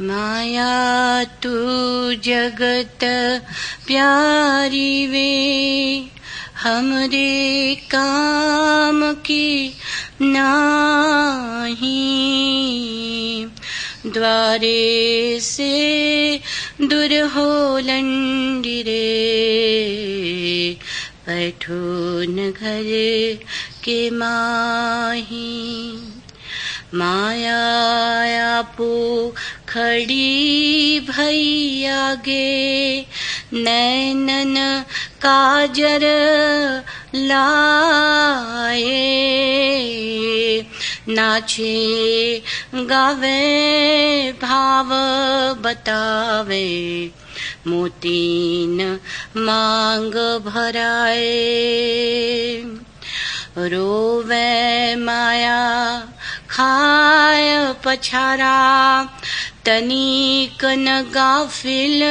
माया तू जगत प्यारी वे, हमरे काम की नाही। द्वारे से दूर हो लंडिरे, बैठो न घर के माही। माया आपो खड़ी भई आगे, नैनन काजर लाए। नाचे गावे भाव बतावे, मोतीन मांग भराए। रोवे माया खाय पछारा, तनिक न गाफिल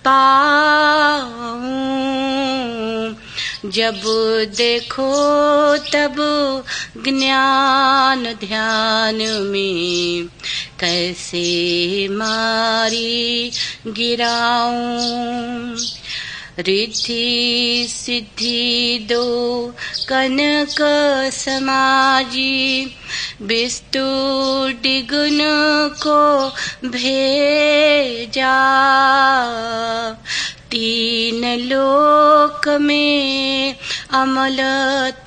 पाऊं। जब देखो तब ज्ञान ध्यान में, कैसे मारी गिराऊं। रिद्धि सिद्धि दो कनक समाजी, बिस्तु डिगुन को भेजा। तीन लोक में अमल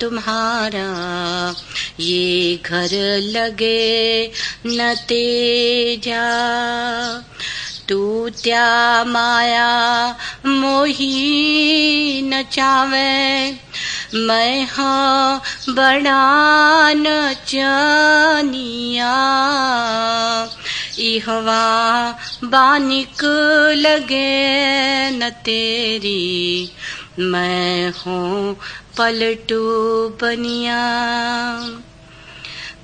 तुम्हारा, ये घर लगे न तेजा। तू त्या माया मोही न चावे, मैं हाँ बड़ा न जानिया। इहवा बानिक लगे न तेरी, मैं हूँ पलटू बनिया।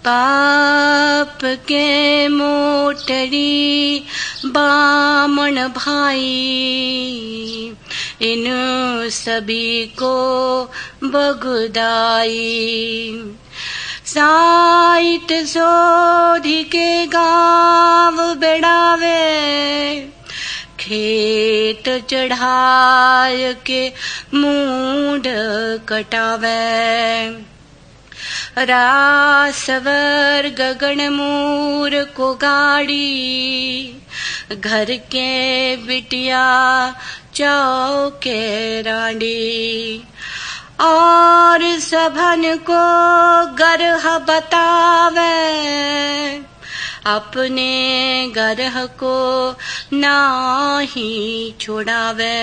पाप के मोटरी बामण भाई, इन सभी को बगदाई। साइत सोधी के गाँव बेड़ावे, खेत चढ़ाय के मूड कटावे। रासवर गगन मूर को गाड़ी, घर के बिटिया चौके रानी। और सभन को गर्ह बतावे, अपने गर्ह को नाही छुड़ावे।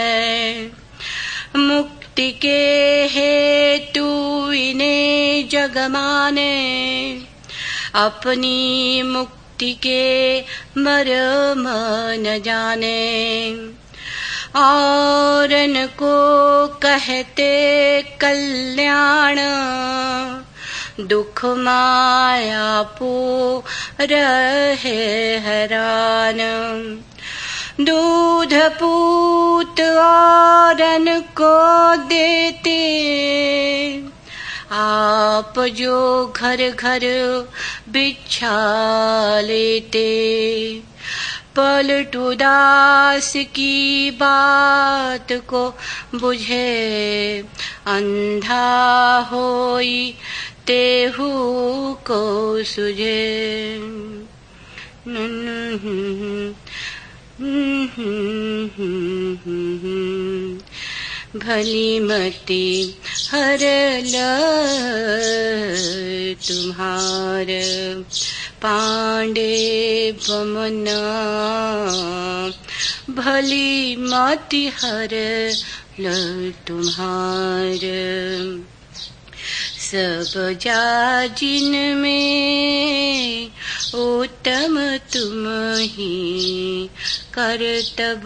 मुक्ति के हेतु इन्हें जग माने, अपनी मुक्ति के मर्म न जाने। औरन को कहते कल्याण, दुख माया पो रहे हैरान। दूध पूत औरन को देते, आप जो घर घर बिछा लेते। पलटू दास की बात को बुझे, अंधा होई तेहू को सुझे। भली मति हर ल तुम्हार, पांडे बमना भली मति हर ल तुम्हार। सब जाजिन में उत्तम तुम ही, करतब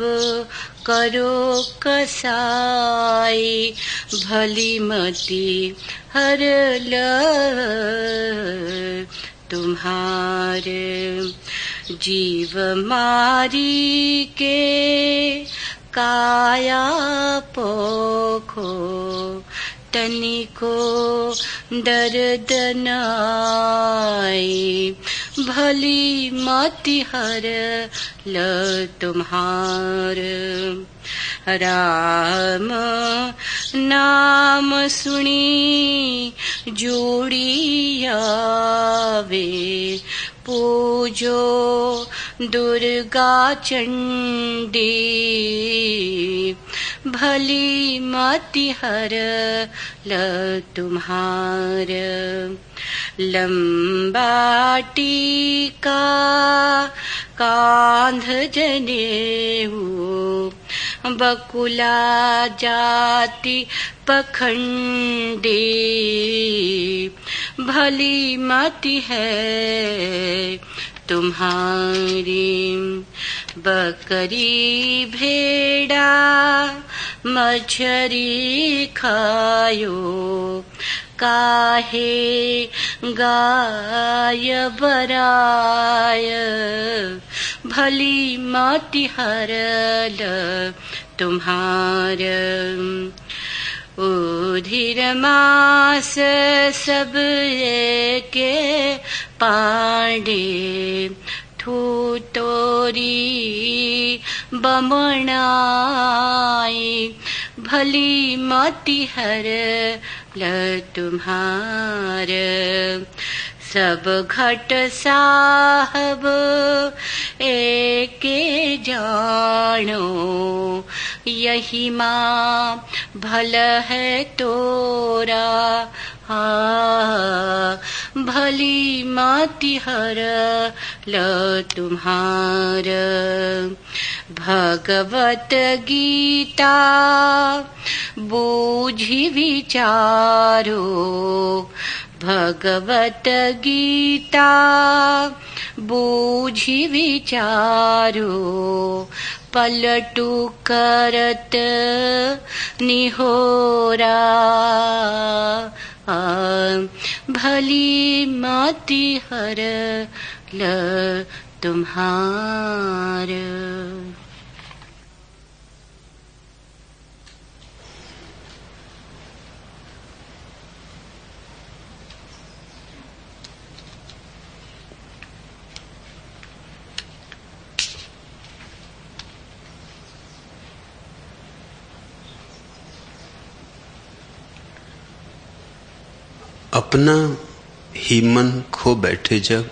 करो कसाई। भली मति हर ल तुम्हार, जीव मारी के काया पोखो तनिको दर्द नाई, भली मति हर ल तुम्हार। राम नाम सुनी जोड़ी आवे, पूजो दुर्गा चंडी, भली मति हर ल तुम्हार। लंबाटी का कांध जनेऊ, बकुला जाति पखंडी, भली मति है तुम्हारी। बकरी भेड़ा मछरी खायो, काहे गाय बराय, भली मति हरल तुम्हार। उधिर मास सब के पांडे, थू तोरी बमणाई, भली मति हर ल तुम्हार। सब घट साहब एके जानो, यही माँ भल है तोरा। भली मति हर ल तुम्हार। भगवत गीता बूझी विचारो, भगवत गीता बूझी विचारो, पलटू करत निहोरा। भली मति हर ल तुम्हार। अपना ही मन खो बैठे जब,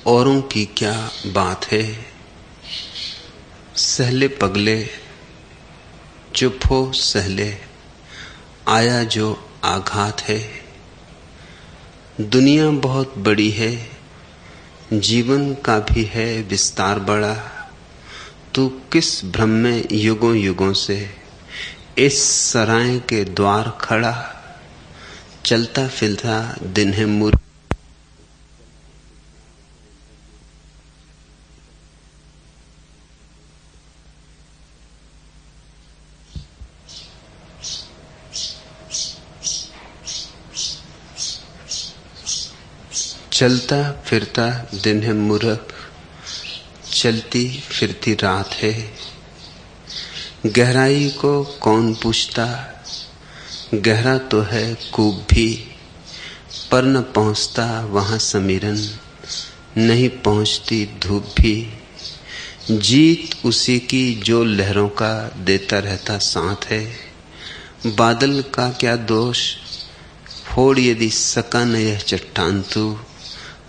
औरों की क्या बात है। सहले पगले चुप हो सहले, आया जो आघात है। दुनिया बहुत बड़ी है, जीवन का भी है विस्तार बड़ा। तू किस भ्रम में युगों युगों से इस सराय के द्वार खड़ा। चलता फिरता दिन है मूर्ख, चलता फिरता दिन है मूर्ख, चलती फिरती रात है। गहराई को कौन पूछता, गहरा तो है कूप भी, पर न पहुंचता वहां समीरन, नहीं पहुंचती धूप भी। जीत उसी की जो लहरों का देता रहता साथ है। बादल का क्या दोष, फोड़ यदि सका न यह चट्टान तू।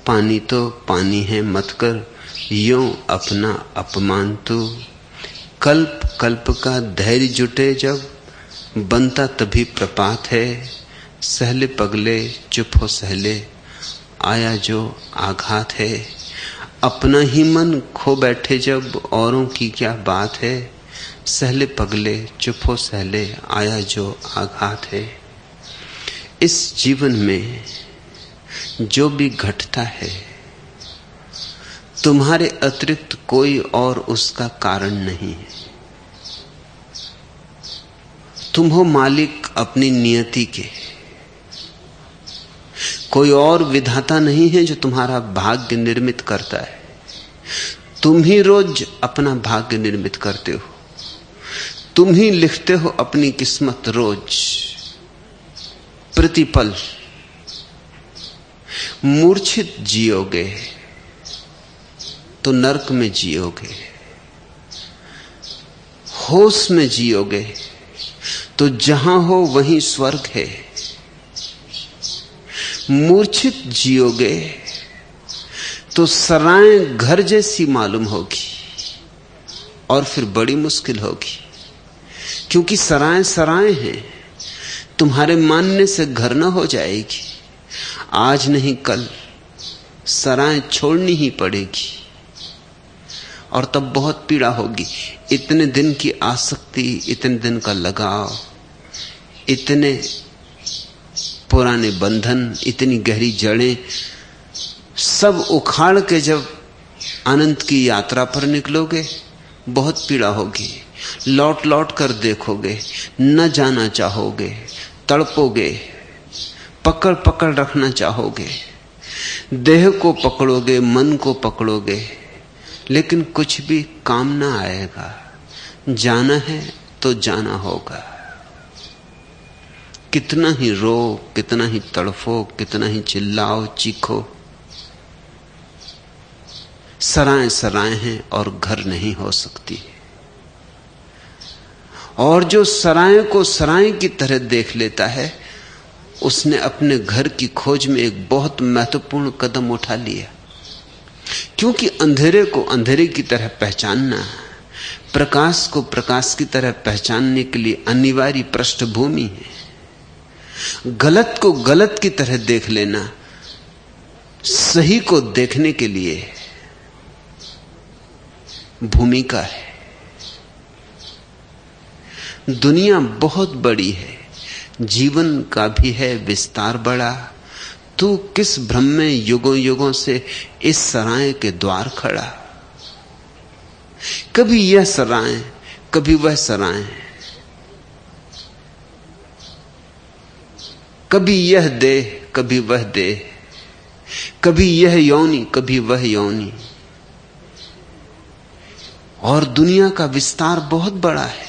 पानी तो पानी है मत कर यूं अपना अपमान तू। कल्प कल्प का धैर्य जुटे जब, बनता तभी प्रपात है। सहले पगले चुप हो सहले, आया जो आघात है। अपना ही मन खो बैठे जब, औरों की क्या बात है। सहले पगले चुप हो सहले, आया जो आघात है। इस जीवन में जो भी घटता है, तुम्हारे अतिरिक्त कोई और उसका कारण नहीं है। तुम हो मालिक अपनी नियति के, कोई और विधाता नहीं है जो तुम्हारा भाग्य निर्मित करता है। तुम ही रोज अपना भाग्य निर्मित करते हो, तुम ही लिखते हो अपनी किस्मत रोज। प्रतिपल मूर्छित जियोगे तो नरक में जियोगे, होश में जियोगे तो जहां हो वहीं स्वर्ग है। मूर्छित जियोगे तो सराएं घर जैसी मालूम होगी और फिर बड़ी मुश्किल होगी, क्योंकि सराएं सराएं हैं। तुम्हारे मानने से घर न हो जाएगी, आज नहीं कल सराएं छोड़नी ही पड़ेगी और तब बहुत पीड़ा होगी। इतने दिन की आसक्ति, इतने दिन का लगाव, इतने पुराने बंधन, इतनी गहरी जड़ें सब उखाड़ के जब अनंत की यात्रा पर निकलोगे बहुत पीड़ा होगी। लौट लौट कर देखोगे, न जाना चाहोगे, तड़पोगे, पकड़ पकड़ रखना चाहोगे, देह को पकड़ोगे, मन को पकड़ोगे, लेकिन कुछ भी काम ना आएगा। जाना है तो जाना होगा। कितना ही रो, कितना ही तड़फो, कितना ही चिल्लाओ चीखो, सराएं सराएं हैं और घर नहीं हो सकती। और जो सराएं को सराएं की तरह देख लेता है, उसने अपने घर की खोज में एक बहुत महत्वपूर्ण कदम उठा लिया। क्योंकि अंधेरे को अंधेरे की तरह पहचानना, प्रकाश को प्रकाश की तरह पहचानने के लिए अनिवार्य पृष्ठभूमि है। गलत को गलत की तरह देख लेना सही को देखने के लिए भूमिका है। दुनिया बहुत बड़ी है, जीवन का भी है विस्तार बड़ा। तू किस भ्रम में युगों युगों से इस सराय के द्वार खड़ा। कभी यह सराय, कभी वह सराय, कभी यह देह, कभी वह देह, कभी यह योनि, कभी वह योनि। और दुनिया का विस्तार बहुत बड़ा है,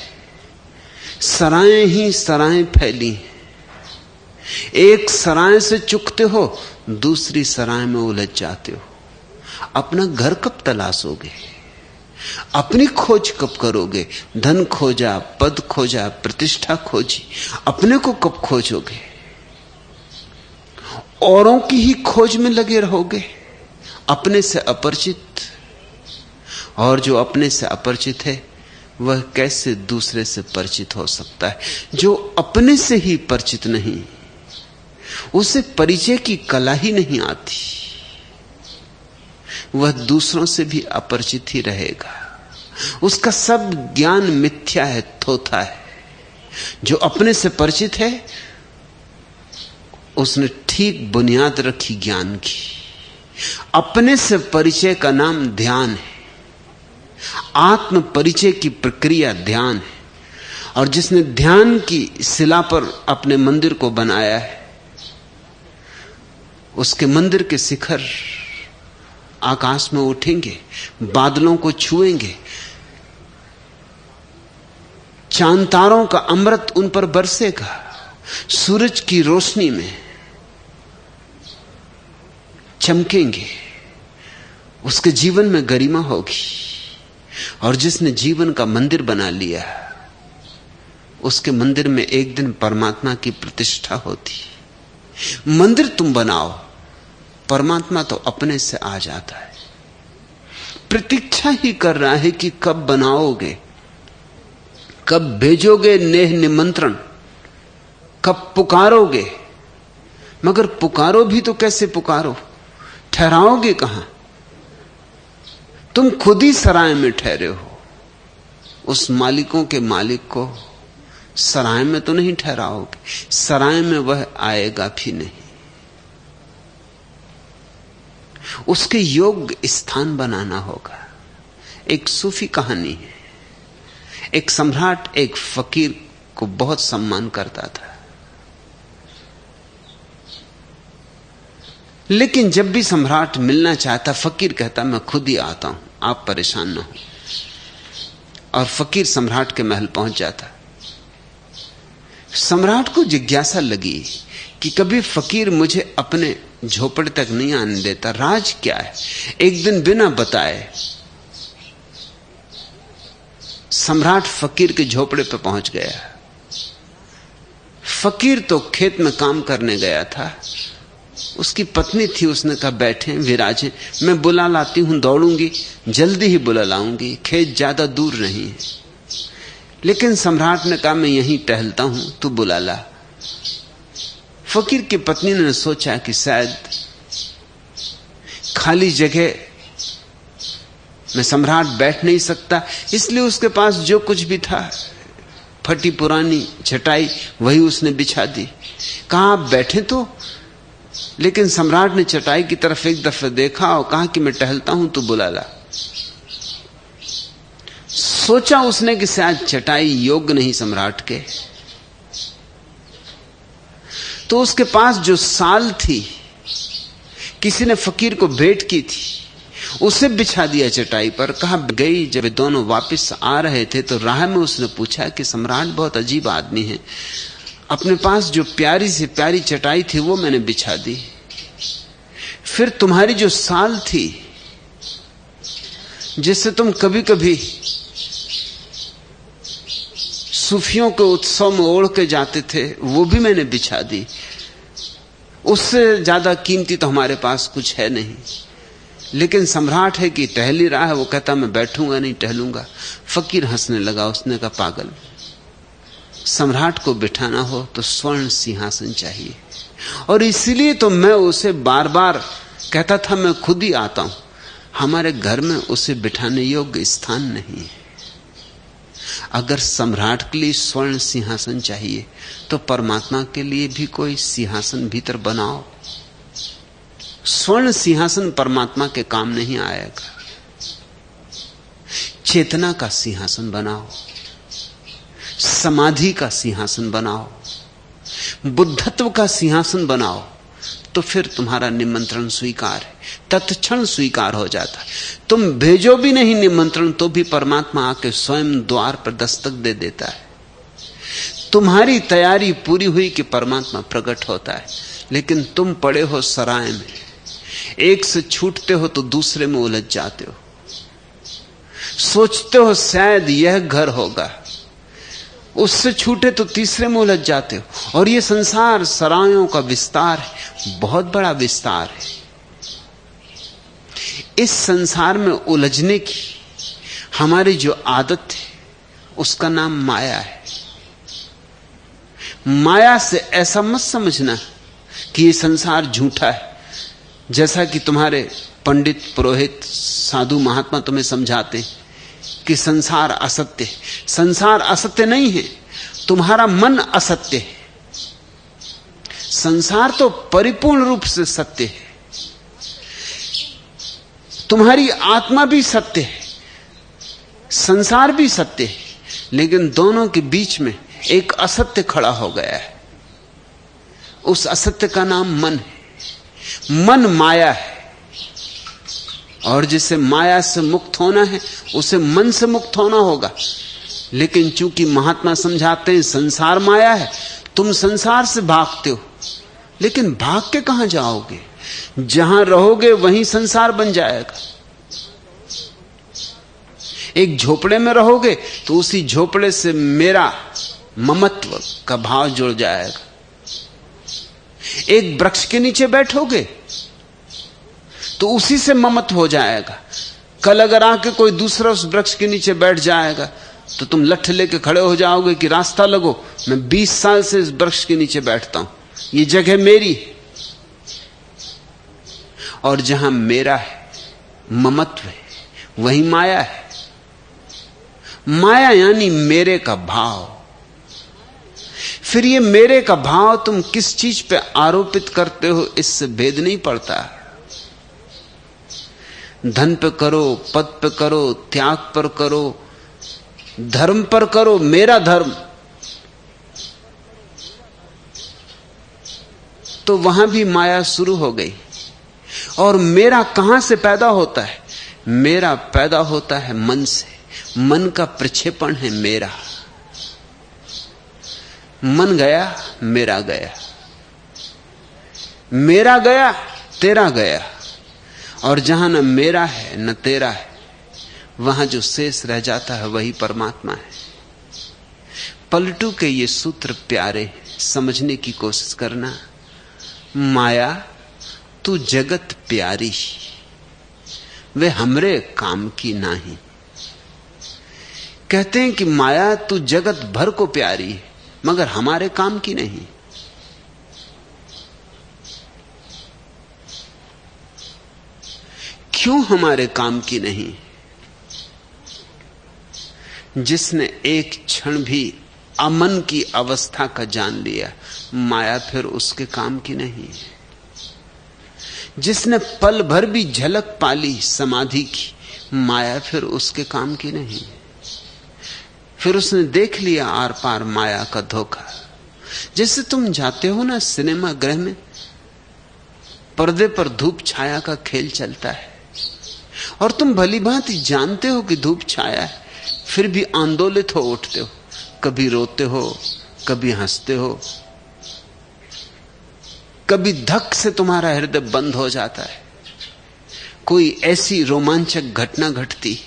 सराएं ही सराएं फैली हैं। एक सराय से चुकते हो, दूसरी सराय में उलझ जाते हो। अपना घर कब तलाशोगे? अपनी खोज कब करोगे? धन खोजा, पद खोजा, प्रतिष्ठा खोजी, अपने को कब खोजोगे? औरों की ही खोज में लगे रहोगे, अपने से अपरिचित। और जो अपने से अपरिचित है वह कैसे दूसरे से परिचित हो सकता है? जो अपने से ही परिचित नहीं, उसे परिचय की कला ही नहीं आती, वह दूसरों से भी अपरिचित ही रहेगा। उसका सब ज्ञान मिथ्या है, थोथा है। जो अपने से परिचित है उसने ठीक बुनियाद रखी ज्ञान की। अपने से परिचय का नाम ध्यान है। आत्म परिचय की प्रक्रिया ध्यान है। और जिसने ध्यान की शिला पर अपने मंदिर को बनाया है, उसके मंदिर के शिखर आकाश में उठेंगे, बादलों को छुएंगे, चांद तारों का अमृत उन पर बरसेगा, सूरज की रोशनी में चमकेंगे। उसके जीवन में गरिमा होगी। और जिसने जीवन का मंदिर बना लिया, उसके मंदिर में एक दिन परमात्मा की प्रतिष्ठा होती। मंदिर तुम बनाओ, परमात्मा तो अपने से आ जाता है। प्रतीक्षा ही कर रहा है कि कब बनाओगे, कब भेजोगे नेह निमंत्रण, कब पुकारोगे। मगर पुकारो भी तो कैसे पुकारो? ठहराओगे कहां? तुम खुद ही सराय में ठहरे हो। उस मालिकों के मालिक को सराय में तो नहीं ठहराओगे, सराय में वह आएगा भी नहीं। उसके योग्य स्थान बनाना होगा। एक सूफी कहानी है। एक सम्राट एक फकीर को बहुत सम्मान करता था, लेकिन जब भी सम्राट मिलना चाहता, फकीर कहता मैं खुद ही आता हूं, आप परेशान ना हो। और फकीर सम्राट के महल पहुंच जाता। सम्राट को जिज्ञासा लगी कि कभी फकीर मुझे अपने झोपड़े तक नहीं आने देता, राज क्या है। एक दिन बिना बताए सम्राट फकीर के झोपड़े पर पहुंच गया। फकीर तो खेत में काम करने गया था, उसकी पत्नी थी। उसने कहा बैठे विराजे, मैं बुला लाती हूं, दौड़ूंगी, जल्दी ही बुला लाऊंगी, खेत ज्यादा दूर नहीं है। लेकिन सम्राट ने कहा मैं यहीं टहलता हूं, तू बुला ला। फकीर की पत्नी ने सोचा कि शायद खाली जगह में सम्राट बैठ नहीं सकता, इसलिए उसके पास जो कुछ भी था, फटी पुरानी चटाई, वही उसने बिछा दी। कहा आप बैठे तो। लेकिन सम्राट ने चटाई की तरफ एक दफे देखा और कहा कि मैं टहलता हूं, तू बुला ला। सोचा उसने कि शायद चटाई योग्य नहीं सम्राट के, तो उसके पास जो साल थी, किसी ने फकीर को भेंट की थी, उसे बिछा दिया चटाई पर। कहा गई। जब वे दोनों वापस आ रहे थे तो राह में उसने पूछा कि सम्राट बहुत अजीब आदमी है, अपने पास जो प्यारी से प्यारी चटाई थी वो मैंने बिछा दी, फिर तुम्हारी जो साल थी जिससे तुम कभी कभी सूफियों के उत्सव में ओढ़ के जाते थे, वो भी मैंने बिछा दी। उससे ज्यादा कीमती तो हमारे पास कुछ है नहीं। लेकिन सम्राट है कि टहल ही रहा है, वो कहता मैं बैठूंगा नहीं, टहलूंगा। फकीर हंसने लगा। उसने कहा पागल, सम्राट को बिठाना हो तो स्वर्ण सिंहासन चाहिए, और इसीलिए तो मैं उसे बार बार कहता था मैं खुद ही आता हूं। हमारे घर में उसे बिठाने योग्य स्थान नहीं है। अगर सम्राट के लिए स्वर्ण सिंहासन चाहिए तो परमात्मा के लिए भी कोई सिंहासन भीतर बनाओ। स्वर्ण सिंहासन परमात्मा के काम नहीं आएगा। चेतना का सिंहासन बनाओ, समाधि का सिंहासन बनाओ, बुद्धत्व का सिंहासन बनाओ, तो फिर तुम्हारा निमंत्रण स्वीकार है, तत्क्षण स्वीकार हो जाता है। तुम भेजो भी नहीं निमंत्रण तो भी परमात्मा आके स्वयं द्वार पर दस्तक दे देता है। तुम्हारी तैयारी पूरी हुई कि परमात्मा प्रकट होता है। लेकिन तुम पड़े हो सराय में, एक से छूटते हो तो दूसरे में उलझ जाते हो। सोचते हो शायद यह घर होगा, उससे छूटे तो तीसरे में उलझ जाते हो। और ये संसार सरायों का विस्तार है, बहुत बड़ा विस्तार है। इस संसार में उलझने की हमारी जो आदत है उसका नाम माया है। माया से ऐसा मत समझना कि ये संसार झूठा है, जैसा कि तुम्हारे पंडित पुरोहित साधु महात्मा तुम्हें समझाते कि संसार असत्य है। संसार असत्य नहीं है, तुम्हारा मन असत्य है। संसार तो परिपूर्ण रूप से सत्य है। तुम्हारी आत्मा भी सत्य है, संसार भी सत्य है, लेकिन दोनों के बीच में एक असत्य खड़ा हो गया है। उस असत्य का नाम मन है। मन माया है, और जिसे माया से मुक्त होना है उसे मन से मुक्त होना होगा। लेकिन चूंकि महात्मा समझाते हैं संसार माया है, तुम संसार से भागते हो। लेकिन भाग के कहां जाओगे? जहां रहोगे वहीं संसार बन जाएगा। एक झोपड़े में रहोगे तो उसी झोपड़े से मेरा ममत्व का भाव जुड़ जाएगा। एक वृक्ष के नीचे बैठोगे तो उसी से ममत्व हो जाएगा। कल अगर आके कोई दूसरा उस वृक्ष के नीचे बैठ जाएगा तो तुम लठ लेके खड़े हो जाओगे कि रास्ता लगो, मैं 20 साल से इस वृक्ष के नीचे बैठता हूं, ये जगह मेरी है। और जहां मेरा है, ममत्व है, वही माया है। माया यानी मेरे का भाव। फिर ये मेरे का भाव तुम किस चीज पे आरोपित करते हो इससे भेद नहीं पड़ता। धन पे करो, पद पे करो, त्याग पर करो, धर्म पर करो, मेरा धर्म, तो वहां भी माया शुरू हो गई। और मेरा कहां से पैदा होता है? मेरा पैदा होता है मन से। मन का प्रक्षेपण है मेरा। मन गया, मेरा गया, मेरा गया, तेरा गया, और जहां न मेरा है न तेरा है, वहां जो शेष रह जाता है वही परमात्मा है। पलटू के ये सूत्र प्यारे, समझने की कोशिश करना। माया तू जगत प्यारी, वे हमरे काम की नाही। कहते हैं कि माया तू जगत भर को प्यारी है, मगर हमारे काम की नहीं। क्यों हमारे काम की नहीं? जिसने एक क्षण भी अमन की अवस्था का जान लिया, माया फिर उसके काम की नहीं। जिसने पल भर भी झलक पाली समाधि की, माया फिर उसके काम की नहीं। फिर उसने देख लिया आर पार माया का धोखा। जैसे तुम जाते हो ना सिनेमा गृह में, पर्दे पर धूप छाया का खेल चलता है, और तुम भली भांति जानते हो कि धूप छाया है, फिर भी आंदोलित हो उठते हो। कभी रोते हो, कभी हंसते हो, कभी धक से तुम्हारा हृदय बंद हो जाता है। कोई ऐसी रोमांचक घटना घटती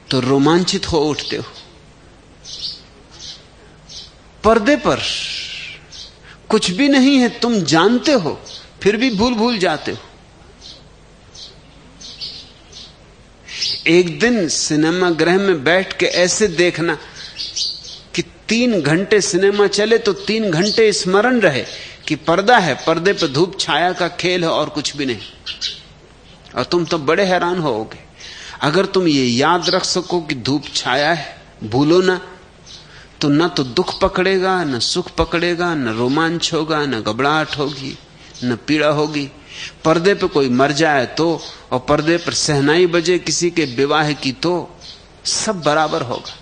तो रोमांचित हो उठते हो। पर्दे पर कुछ भी नहीं है, तुम जानते हो, फिर भी भूल जाते हो। एक दिन सिनेमा गृह में बैठ के ऐसे देखना कि 3 घंटे सिनेमा चले तो 3 घंटे स्मरण रहे कि पर्दा है, पर्दे पर धूप छाया का खेल है और कुछ भी नहीं। और तुम तो बड़े हैरान होगे अगर तुम ये याद रख सको कि धूप छाया है, भूलो ना, तो न तो दुख पकड़ेगा, न सुख पकड़ेगा, न रोमांच होगा, न घबराहट होगी, न पीड़ा होगी। पर्दे पे कोई मर जाए तो, और पर्दे पर सहनाई बजे किसी के विवाह की तो, सब बराबर होगा।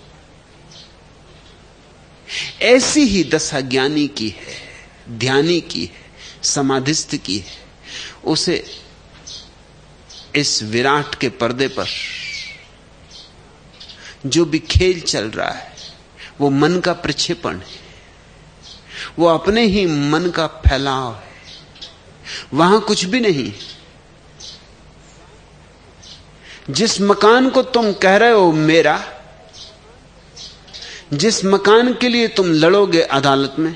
ऐसी ही दशा ज्ञानी की है, ध्यानी की है, समाधिस्थ की है। उसे इस विराट के पर्दे पर जो भी खेल चल रहा है वो मन का प्रक्षेपण है, वो अपने ही मन का फैलाव है, वहां कुछ भी नहीं। जिस मकान को तुम कह रहे हो मेरा, जिस मकान के लिए तुम लड़ोगे अदालत में,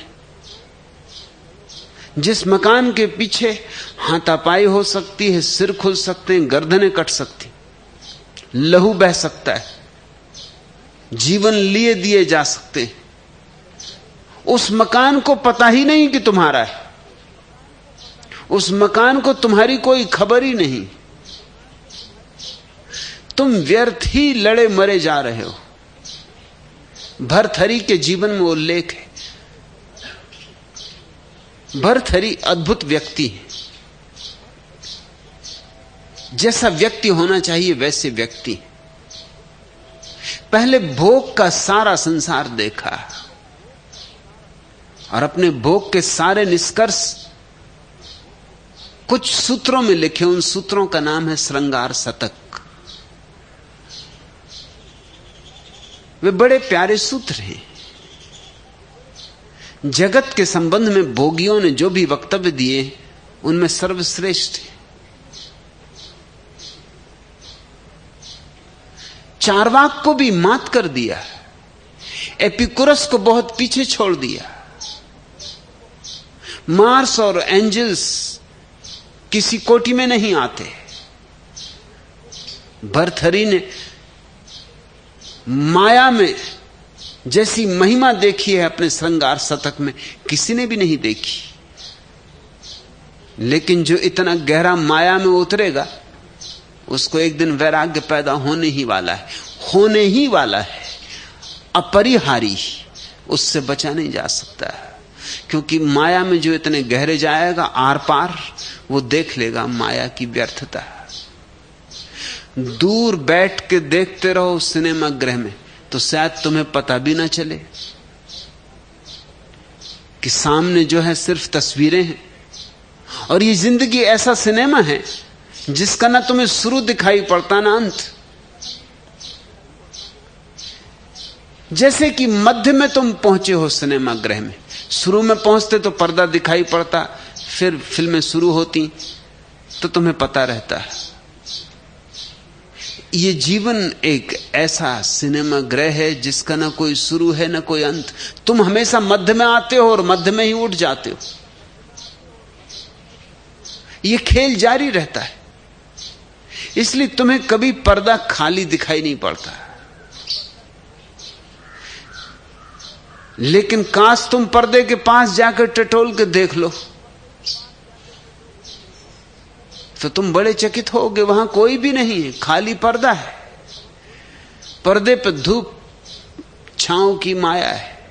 जिस मकान के पीछे हाथापाई हो सकती है, सिर खुल सकते हैं, गर्दनें कट सकती, लहू बह सकता है, जीवन लिए दिए जा सकते हैं, उस मकान को पता ही नहीं कि तुम्हारा है। उस मकान को तुम्हारी कोई खबर ही नहीं। तुम व्यर्थ ही लड़े मरे जा रहे हो। भरथरी के जीवन में उल्लेख है। भरथरी अद्भुत व्यक्ति है। जैसा व्यक्ति होना चाहिए वैसे व्यक्ति। पहले भोग का सारा संसार देखा और अपने भोग के सारे निष्कर्ष कुछ सूत्रों में लिखे। उन सूत्रों का नाम है श्रृंगार शतक। वे बड़े प्यारे सूत्र हैं। जगत के संबंध में भोगियों ने जो भी वक्तव्य दिए उनमें सर्वश्रेष्ठ है। चार्वाक को भी मात कर दिया, एपिकुरस को बहुत पीछे छोड़ दिया। मार्स और एंजल्स किसी कोटि में नहीं आते। भरथरी ने माया में जैसी महिमा देखी है अपने श्रृंगार शतक में, किसी ने भी नहीं देखी। लेकिन जो इतना गहरा माया में उतरेगा उसको एक दिन वैराग्य पैदा होने ही वाला है, होने ही वाला है, अपरिहारी। उससे बचा नहीं जा सकता है, क्योंकि माया में जो इतने गहरे जाएगा आर पार, वो देख लेगा माया की व्यर्थता। दूर बैठ के देखते रहो सिनेमा गृह में तो शायद तुम्हें पता भी ना चले कि सामने जो है सिर्फ तस्वीरें हैं। और ये जिंदगी ऐसा सिनेमा है जिसका ना तुम्हें शुरू दिखाई पड़ता ना अंत। जैसे कि मध्य में तुम पहुंचे हो सिनेमा गृह में। शुरू में पहुंचते तो पर्दा दिखाई पड़ता, फिर फिल्में शुरू होती तो तुम्हें पता रहता है। ये जीवन एक ऐसा सिनेमा गृह है जिसका ना कोई शुरू है ना कोई अंत। तुम हमेशा मध्य में आते हो और मध्य में ही उठ जाते हो। ये खेल जारी रहता है, इसलिए तुम्हें कभी पर्दा खाली दिखाई नहीं पड़ता। लेकिन काश तुम पर्दे के पास जाकर टटोल के देख लो तो तुम बड़े चकित होगे। वहां कोई भी नहीं है, खाली पर्दा है। पर्दे पर धूप छांव की माया है,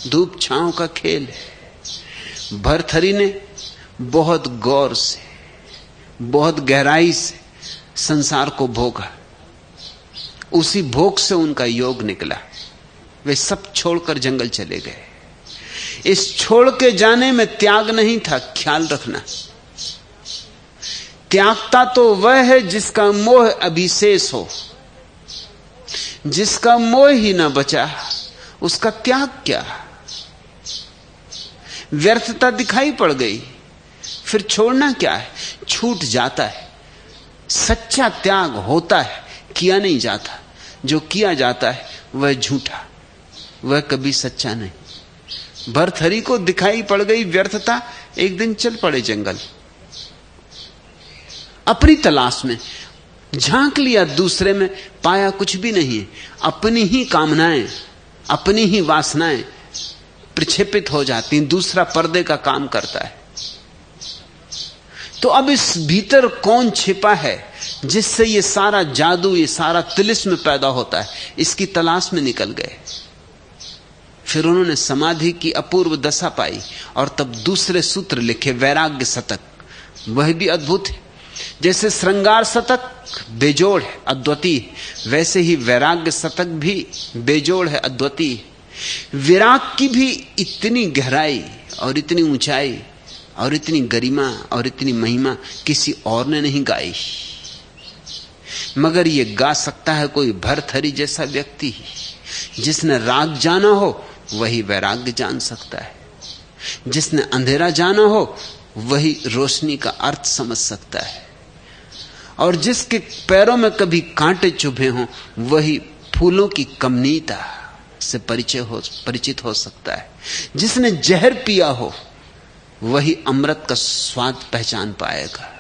धूप छांव का खेल है। भरथरी ने बहुत गौर से, बहुत गहराई से संसार को भोगा। उसी भोग से उनका योग निकला। वे सब छोड़कर जंगल चले गए। इस छोड़ के जाने में त्याग नहीं था, ख्याल रखना। त्यागता तो वह है जिसका मोह अभिशेष हो। जिसका मोह ही ना बचा उसका त्याग क्या। व्यर्थता दिखाई पड़ गई, फिर छोड़ना क्या है। छूट जाता है। सच्चा त्याग होता है, किया नहीं जाता। जो किया जाता है वह झूठा, वह कभी सच्चा नहीं। भरथरी को दिखाई पड़ गई व्यर्थता। एक दिन चल पड़े जंगल अपनी तलाश में। झांक लिया दूसरे में, पाया कुछ भी नहीं है। अपनी ही कामनाएं, अपनी ही वासनाएं प्रक्षेपित हो जाती हैं। दूसरा पर्दे का काम करता है। तो अब इस भीतर कौन छिपा है जिससे ये सारा जादू, ये सारा तिलिस्म पैदा होता है। इसकी तलाश में निकल गए। फिर उन्होंने समाधि की अपूर्व दशा पाई और तब दूसरे सूत्र लिखे, वैराग्य शतक। वह भी अद्भुत है। जैसे श्रृंगार शतक बेजोड़ है, अद्वितीय, वैसे ही वैराग्य शतक भी बेजोड़ है, अद्वितीय। विराग की भी इतनी गहराई और इतनी ऊंचाई और इतनी गरिमा और इतनी महिमा किसी और ने नहीं गाई। मगर ये गा सकता है कोई भरथरी जैसा व्यक्ति। जिसने राग जाना हो वही वैराग्य जान सकता है। जिसने अंधेरा जाना हो वही रोशनी का अर्थ समझ सकता है। और जिसके पैरों में कभी कांटे चुभे हों वही फूलों की कमनीयता से परिचित हो सकता है। जिसने जहर पिया हो वही अमृत का स्वाद पहचान पाएगा।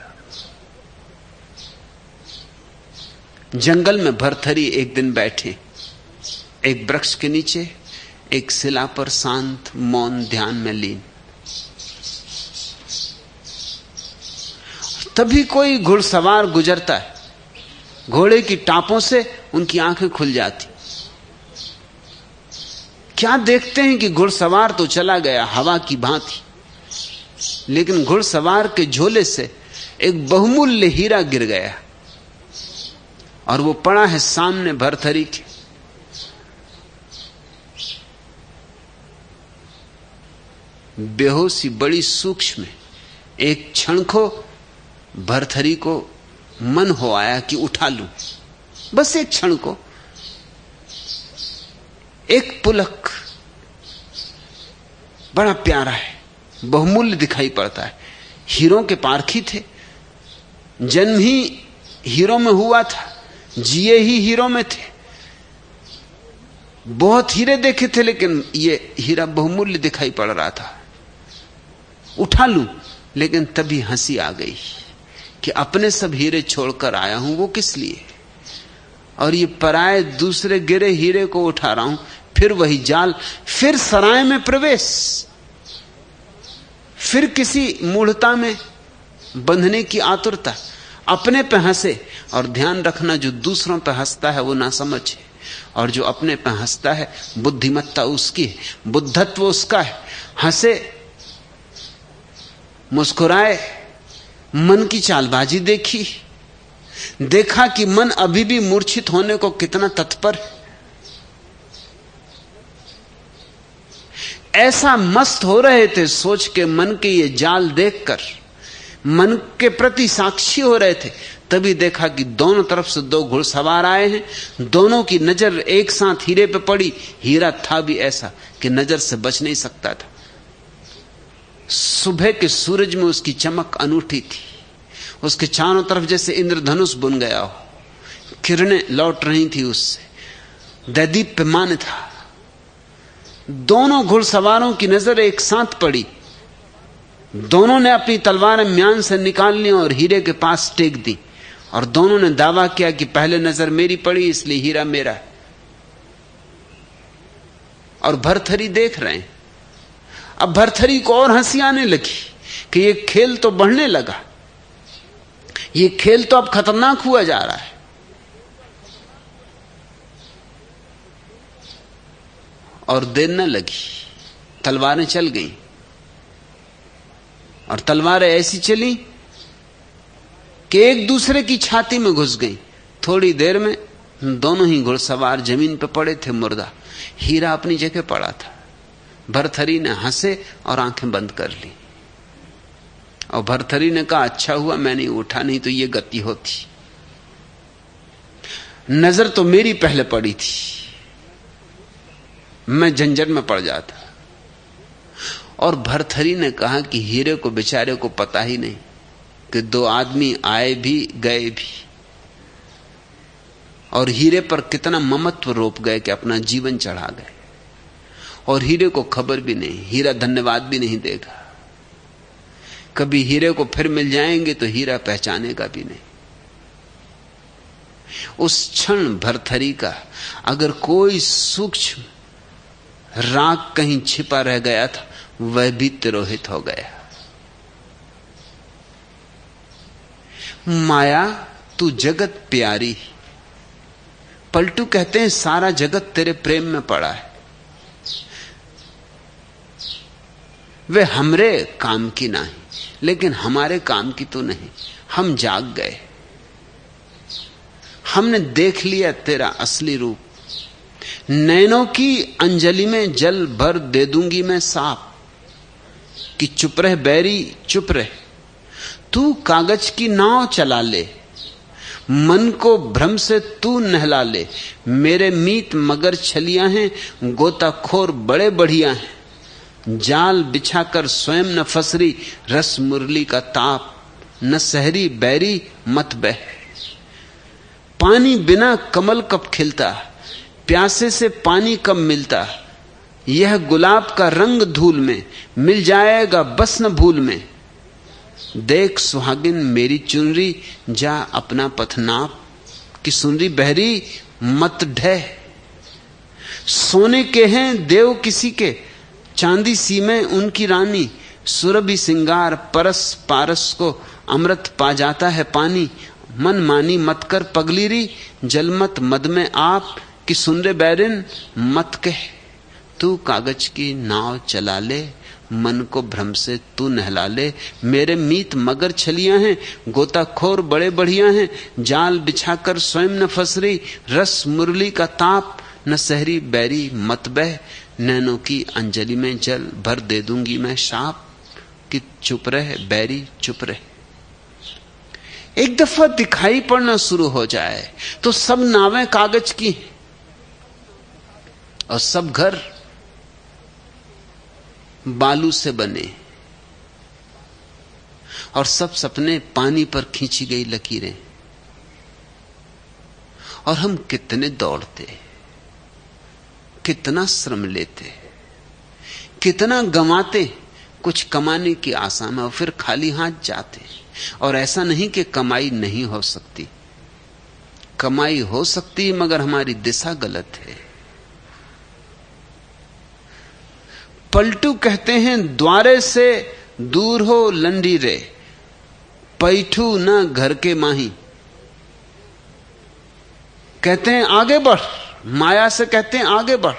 जंगल में भरथरी एक दिन बैठे, एक वृक्ष के नीचे, एक शिला पर, शांत मौन ध्यान में लीन। तभी कोई घुड़सवार गुजरता है। घोड़े की टापों से उनकी आंखें खुल जाती। क्या देखते हैं कि घुड़सवार तो चला गया हवा की भांति, लेकिन घुड़सवार के झोले से एक बहुमूल्य हीरा गिर गया और वो पड़ा है सामने भरथरी के। बेहोशी बड़ी सूक्ष्म है। एक क्षण को भरथरी को मन हो आया कि उठा लूं, बस एक क्षण को, एक पुलक। बड़ा प्यारा है, बहुमूल्य दिखाई पड़ता है। हीरों के पारखी थे, जन्म ही हीरो में हुआ था, जिए ही हीरो में थे। बहुत हीरे देखे थे लेकिन ये हीरा बहुमूल्य दिखाई पड़ रहा था। उठा लूं, लेकिन तभी हंसी आ गई कि अपने सब हीरे छोड़कर आया हूं, वो किस लिए, और ये पराए दूसरे गिरे हीरे को उठा रहा हूं। फिर वही जाल, फिर सराय में प्रवेश, फिर किसी मूढ़ता में बंधने की आतुरता। अपने पे हंसे, और ध्यान रखना जो दूसरों पे हंसता है वो ना समझे, और जो अपने पे हंसता है बुद्धिमत्ता उसकी है, बुद्धत्व उसका है। हंसे, मुस्कुराए, मन की चालबाजी देखी, देखा कि मन अभी भी मूर्छित होने को कितना तत्पर है। ऐसा मस्त हो रहे थे सोच के मन के ये जाल देखकर, मन के प्रति साक्षी हो रहे थे, तभी देखा कि दोनों तरफ से दो घुड़सवार आए हैं, दोनों की नजर एक साथ हीरे पे पड़ी। हीरा था भी ऐसा कि नजर से बच नहीं सकता था। सुबह के सूरज में उसकी चमक अनूठी थी, उसके चारों तरफ जैसे इंद्रधनुष बुन गया हो, किरणें लौट रही थी उससे, दैदीप्यमान था। दोनों घुड़सवारों की नजर एक साथ पड़ी, दोनों ने अपनी तलवारें म्यान से निकाल ली और हीरे के पास टेक दी, और दोनों ने दावा किया कि पहले नजर मेरी पड़ी इसलिए हीरा मेरा है। और भरथरी देख रहे हैं। अब भरथरी को और हंसी आने लगी कि ये खेल तो बढ़ने लगा, ये खेल तो अब खतरनाक हुआ जा रहा है। और देर न लगी, तलवारें चल गईं, और तलवारें ऐसी चली कि एक दूसरे की छाती में घुस गईं। थोड़ी देर में दोनों ही घुड़सवार जमीन पर पड़े थे मुर्दा। हीरा अपनी जगह पड़ा था। भरथरी ने हंसे और आंखें बंद कर ली, और भरथरी ने कहा, अच्छा हुआ मैं नहीं उठा, नहीं तो ये गति होती। नजर तो मेरी पहले पड़ी थी, मैं झंझट में पड़ जाता। और भरथरी ने कहा कि हीरे को बेचारे को पता ही नहीं कि दो आदमी आए भी गए भी, और हीरे पर कितना ममत्व रोप गए कि अपना जीवन चढ़ा गए। और हीरे को खबर भी नहीं, हीरा धन्यवाद भी नहीं देगा। कभी हीरे को फिर मिल जाएंगे तो हीरा पहचानेगा भी नहीं। उस क्षण भरथरी का अगर कोई सूक्ष्म राग कहीं छिपा रह गया था, वह भी तिरोहित हो गया। माया तू जगत प्यारी। पलटू कहते हैं सारा जगत तेरे प्रेम में पड़ा है। वे हमरे काम की नहीं, लेकिन हमारे काम की तो नहीं। हम जाग गए, हमने देख लिया तेरा असली रूप। नैनों की अंजलि में जल भर दे दूंगी मैं साफ, कि चुप रह बैरी चुप रह। तू कागज की नाव चला ले, मन को भ्रम से तू नहला ले। मेरे मीत मगर छलियां हैं, गोताखोर बड़े बढ़िया हैं। जाल बिछाकर स्वयं न फसरी, रस मुरली का ताप न सहरी बैरी मत बह। पानी बिना कमल कब खिलता, प्यासे से पानी कब मिलता। यह गुलाब का रंग धूल में, मिल जाएगा बस न भूल में। देख सुहागिन मेरी चुनरी, जा अपना पथ नाप। कि सुनरी बहरी मत ढह। सोने के हैं देव किसी के, चांदी सी में उनकी रानी। सुरभि सिंगार परस पारस को, अमृत पा जाता है पानी। मन मानी मत कर पगलीरी, जलमत मद में आप। कि सुन रे बैरिन मत कह, तू कागज की नाव चला ले। मन को भ्रम से तू नहला ले। मेरे मीत मगर छलियां हैं, गोताखोर बड़े बढ़िया हैं। जाल बिछाकर स्वयं न फसरी, रस मुरली का ताप न सहरी बैरी मत बह। नैनों की अंजलि में जल भर दे दूंगी मैं शाप, कि चुप रहे बैरी चुप रहे। एक दफा दिखाई पड़ना शुरू हो जाए तो सब नावें कागज की और सब घर बालू से बने, और सब सपने पानी पर खींची गई लकीरें। और हम कितने दौड़ते, कितना श्रम लेते, कितना गंवाते कुछ कमाने की आशा में, और फिर खाली हाथ जाते। और ऐसा नहीं कि कमाई नहीं हो सकती, कमाई हो सकती है, मगर हमारी दिशा गलत है। पलटू कहते हैं द्वारे से दूर हो लंडी रे, पैठू न घर के माही। कहते हैं आगे बढ़, माया से कहते हैं आगे बढ़।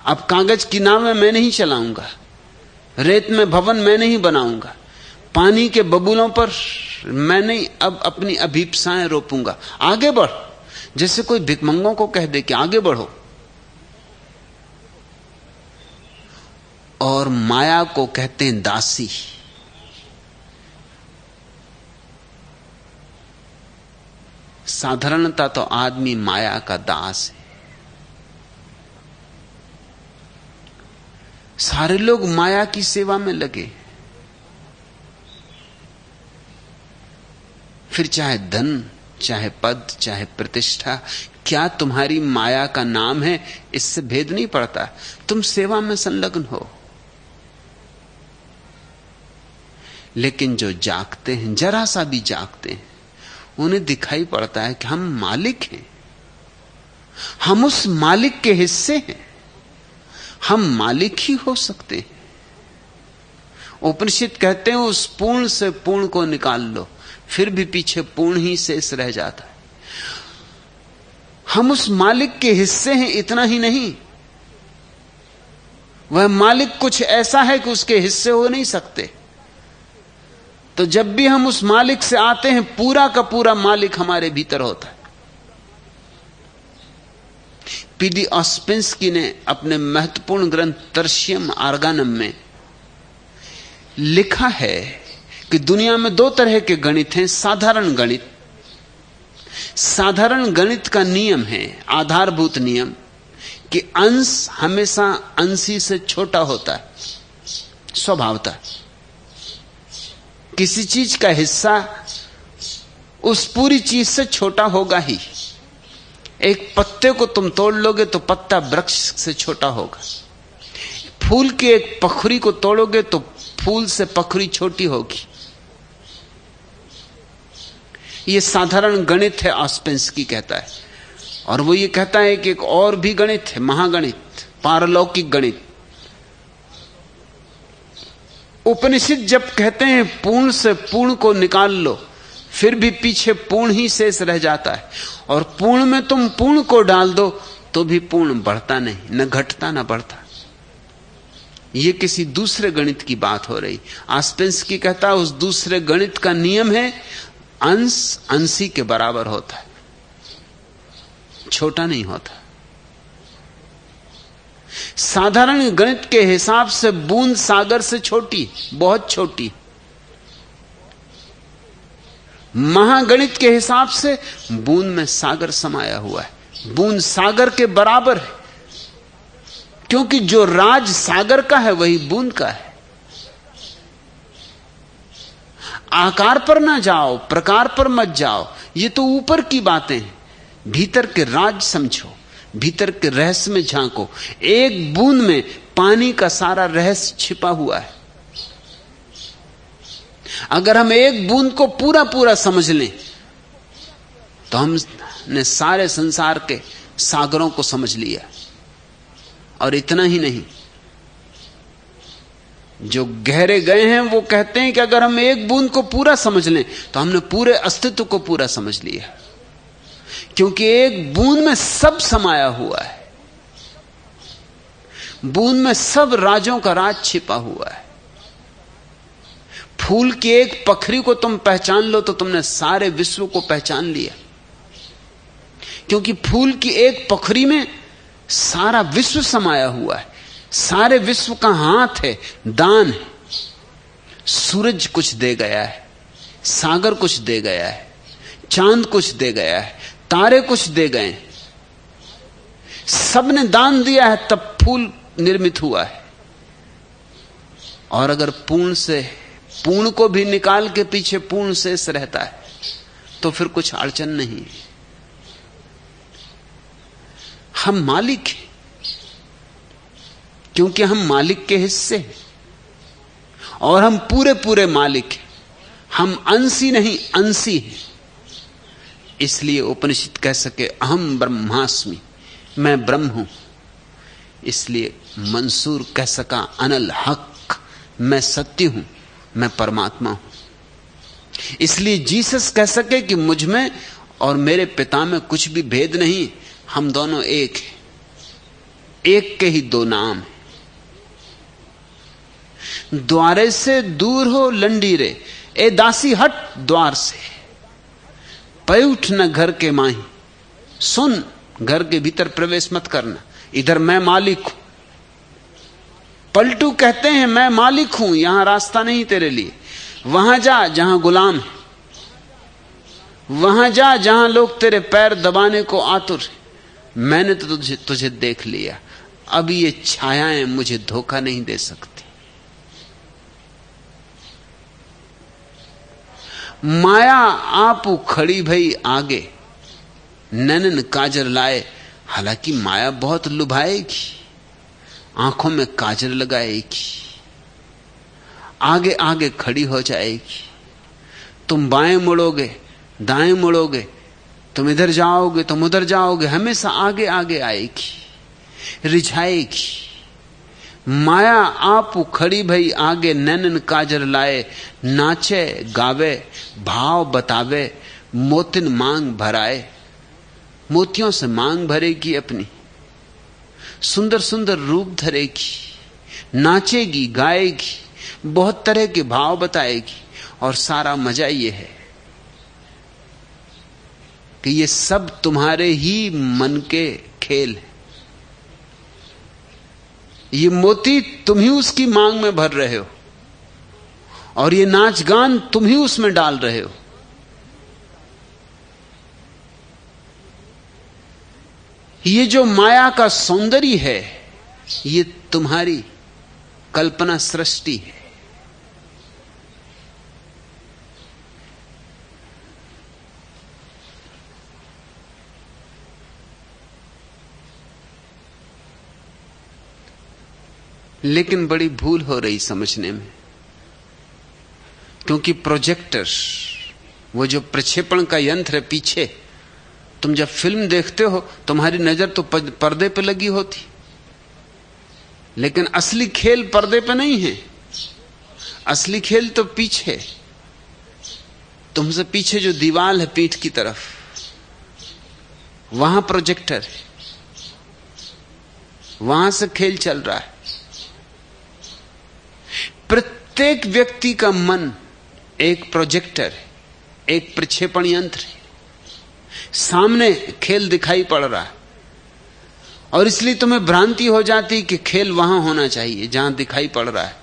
अब कागज की नावें मैं नहीं चलाऊंगा, रेत में भवन मैं नहीं बनाऊंगा, पानी के बबूलों पर मैं नहीं अब अपनी अभीप्साएं रोपूंगा। आगे बढ़, जैसे कोई भिखमंगों को कह दे कि आगे बढ़ो। और माया को कहते हैं दासी। साधारणता तो आदमी माया का दास है। सारे लोग माया की सेवा में लगे, फिर चाहे धन, चाहे पद, चाहे प्रतिष्ठा, क्या तुम्हारी माया का नाम है, इससे भेद नहीं पड़ता। तुम सेवा में संलग्न हो। लेकिन जो जागते हैं, जरा सा भी जागते हैं, उन्हें दिखाई पड़ता है कि हम मालिक हैं, हम उस मालिक के हिस्से हैं, हम मालिक ही हो सकते हैं। उपनिषद कहते हैं उस पूर्ण से पूर्ण को निकाल लो, फिर भी पीछे पूर्ण ही शेष रह जाता है। हम उस मालिक के हिस्से हैं, इतना ही नहीं, वह मालिक कुछ ऐसा है कि उसके हिस्से हो नहीं सकते। तो जब भी हम उस मालिक से आते हैं, पूरा का पूरा मालिक हमारे भीतर होता है। पीडी ऑस्पेंस्की ने अपने महत्वपूर्ण ग्रंथ टर्शियम आर्गानम में लिखा है कि दुनिया में दो तरह के गणित हैं। साधारण गणित, साधारण गणित का नियम है, आधारभूत नियम, कि अंश हमेशा अंशी से छोटा होता है स्वभावतः। किसी चीज का हिस्सा उस पूरी चीज से छोटा होगा ही। एक पत्ते को तुम तोड़ लोगे तो पत्ता वृक्ष से छोटा होगा। फूल की एक पखुरी को तोड़ोगे तो फूल से पखुरी छोटी होगी। यह साधारण गणित है, ऑस्पेंस्की कहता है। और वो ये कहता है कि एक और भी गणित है, महागणित, पारलौकिक गणित। उपनिषद जब कहते हैं पूर्ण से पूर्ण को निकाल लो, फिर भी पीछे पूर्ण ही शेष रह जाता है। और पूर्ण में तुम पूर्ण को डाल दो तो भी पूर्ण बढ़ता नहीं, न घटता न बढ़ता। यह किसी दूसरे गणित की बात हो रही। ऑस्पेंस्की कहता है उस दूसरे गणित का नियम है अंश अंशी के बराबर होता है, छोटा नहीं होता। साधारण गणित के हिसाब से बूंद सागर से छोटी, बहुत छोटी। महागणित के हिसाब से बूंद में सागर समाया हुआ है, बूंद सागर के बराबर है। क्योंकि जो राज सागर का है वही बूंद का है। आकार पर ना जाओ, प्रकार पर मत जाओ, ये तो ऊपर की बातें हैं। भीतर के राज समझो, भीतर के रहस्य में झांको। एक बूंद में पानी का सारा रहस्य छिपा हुआ है। अगर हम एक बूंद को पूरा पूरा समझ लें तो हमने सारे संसार के सागरों को समझ लिया। और इतना ही नहीं, जो गहरे गए हैं वो कहते हैं कि अगर हम एक बूंद को पूरा समझ लें तो हमने पूरे अस्तित्व को पूरा समझ लिया। क्योंकि एक बूंद में सब समाया हुआ है, बूंद में सब राजों का राज छिपा हुआ है। फूल की एक पखरी को तुम पहचान लो तो तुमने सारे विश्व को पहचान लिया। क्योंकि फूल की एक पखरी में सारा विश्व समाया हुआ है, सारे विश्व का हाथ है, दान है। सूरज कुछ दे गया है, सागर कुछ दे गया है, चांद कुछ दे गया है, तारे कुछ दे गए, सबने दान दिया है, तब फूल निर्मित हुआ है। और अगर पूर्ण से पूर्ण को भी निकाल के पीछे पूर्ण शेष रहता है तो फिर कुछ अड़चन नहीं है। हम मालिक हैं क्योंकि हम मालिक के हिस्से हैं और हम पूरे पूरे मालिक हैं। हम अंशी नहीं, अंशी हैं। इसलिए उपनिषद कह सके अहम ब्रह्मास्मि, मैं ब्रह्म हूं। इसलिए मंसूर कह सका अनल हक, मैं सत्य हूं, मैं परमात्मा हूं। इसलिए जीसस कह सके कि मुझ में और मेरे पिता में कुछ भी भेद नहीं, हम दोनों एक हैं, एक के ही दो नाम हैं। द्वारे से दूर हो लंडीरे, ए दासी हट द्वार से, पै उठ न घर के माही, सुन घर के भीतर प्रवेश मत करना, इधर मैं मालिक हूं। पलटू कहते हैं मैं मालिक हूं, यहां रास्ता नहीं तेरे लिए, वहां जा जहां गुलाम है। वहां जा जहां लोग तेरे पैर दबाने को आतुर हैं। मैंने तो तुझे देख लिया, अब ये छायाएं मुझे धोखा नहीं दे सकती। माया आपू खड़ी भई आगे, नैनन काजर लाए। हालांकि माया बहुत लुभाएगी, आंखों में काजर लगाएगी, आगे आगे खड़ी हो जाएगी। तुम बाएं मुड़ोगे, दाएं मुड़ोगे, तुम इधर जाओगे, तुम उधर जाओगे, हमेशा आगे आगे आएगी, रिझाएगी। माया आप खड़ी भई आगे, नैनन काजर लाए। नाचे गावे, भाव बतावे, मोतिन मांग भराए। मोतियों से मांग भरेगी अपनी, सुंदर सुंदर रूप धरेगी, नाचेगी, गाएगी, बहुत तरह के भाव बताएगी। और सारा मजा यह है कि ये सब तुम्हारे ही मन के खेल है। ये मोती तुम ही उसकी मांग में भर रहे हो, और ये नाच गान तुम ही उसमें डाल रहे हो। ये जो माया का सौंदर्य है, ये तुम्हारी कल्पना सृष्टि है। लेकिन बड़ी भूल हो रही समझने में, क्योंकि प्रोजेक्टर, वो जो प्रक्षेपण का यंत्र है पीछे, तुम जब फिल्म देखते हो तुम्हारी नजर तो पर्दे पे लगी होती, लेकिन असली खेल पर्दे पे नहीं है। असली खेल तो पीछे, तुमसे पीछे जो दीवार है पीठ की तरफ, वहां प्रोजेक्टर है, वहां से खेल चल रहा है। प्रत्येक व्यक्ति का मन एक प्रोजेक्टर है, एक प्रक्षेपण यंत्र है। सामने खेल दिखाई पड़ रहा है, और इसलिए तुम्हें भ्रांति हो जाती कि खेल वहां होना चाहिए जहां दिखाई पड़ रहा है,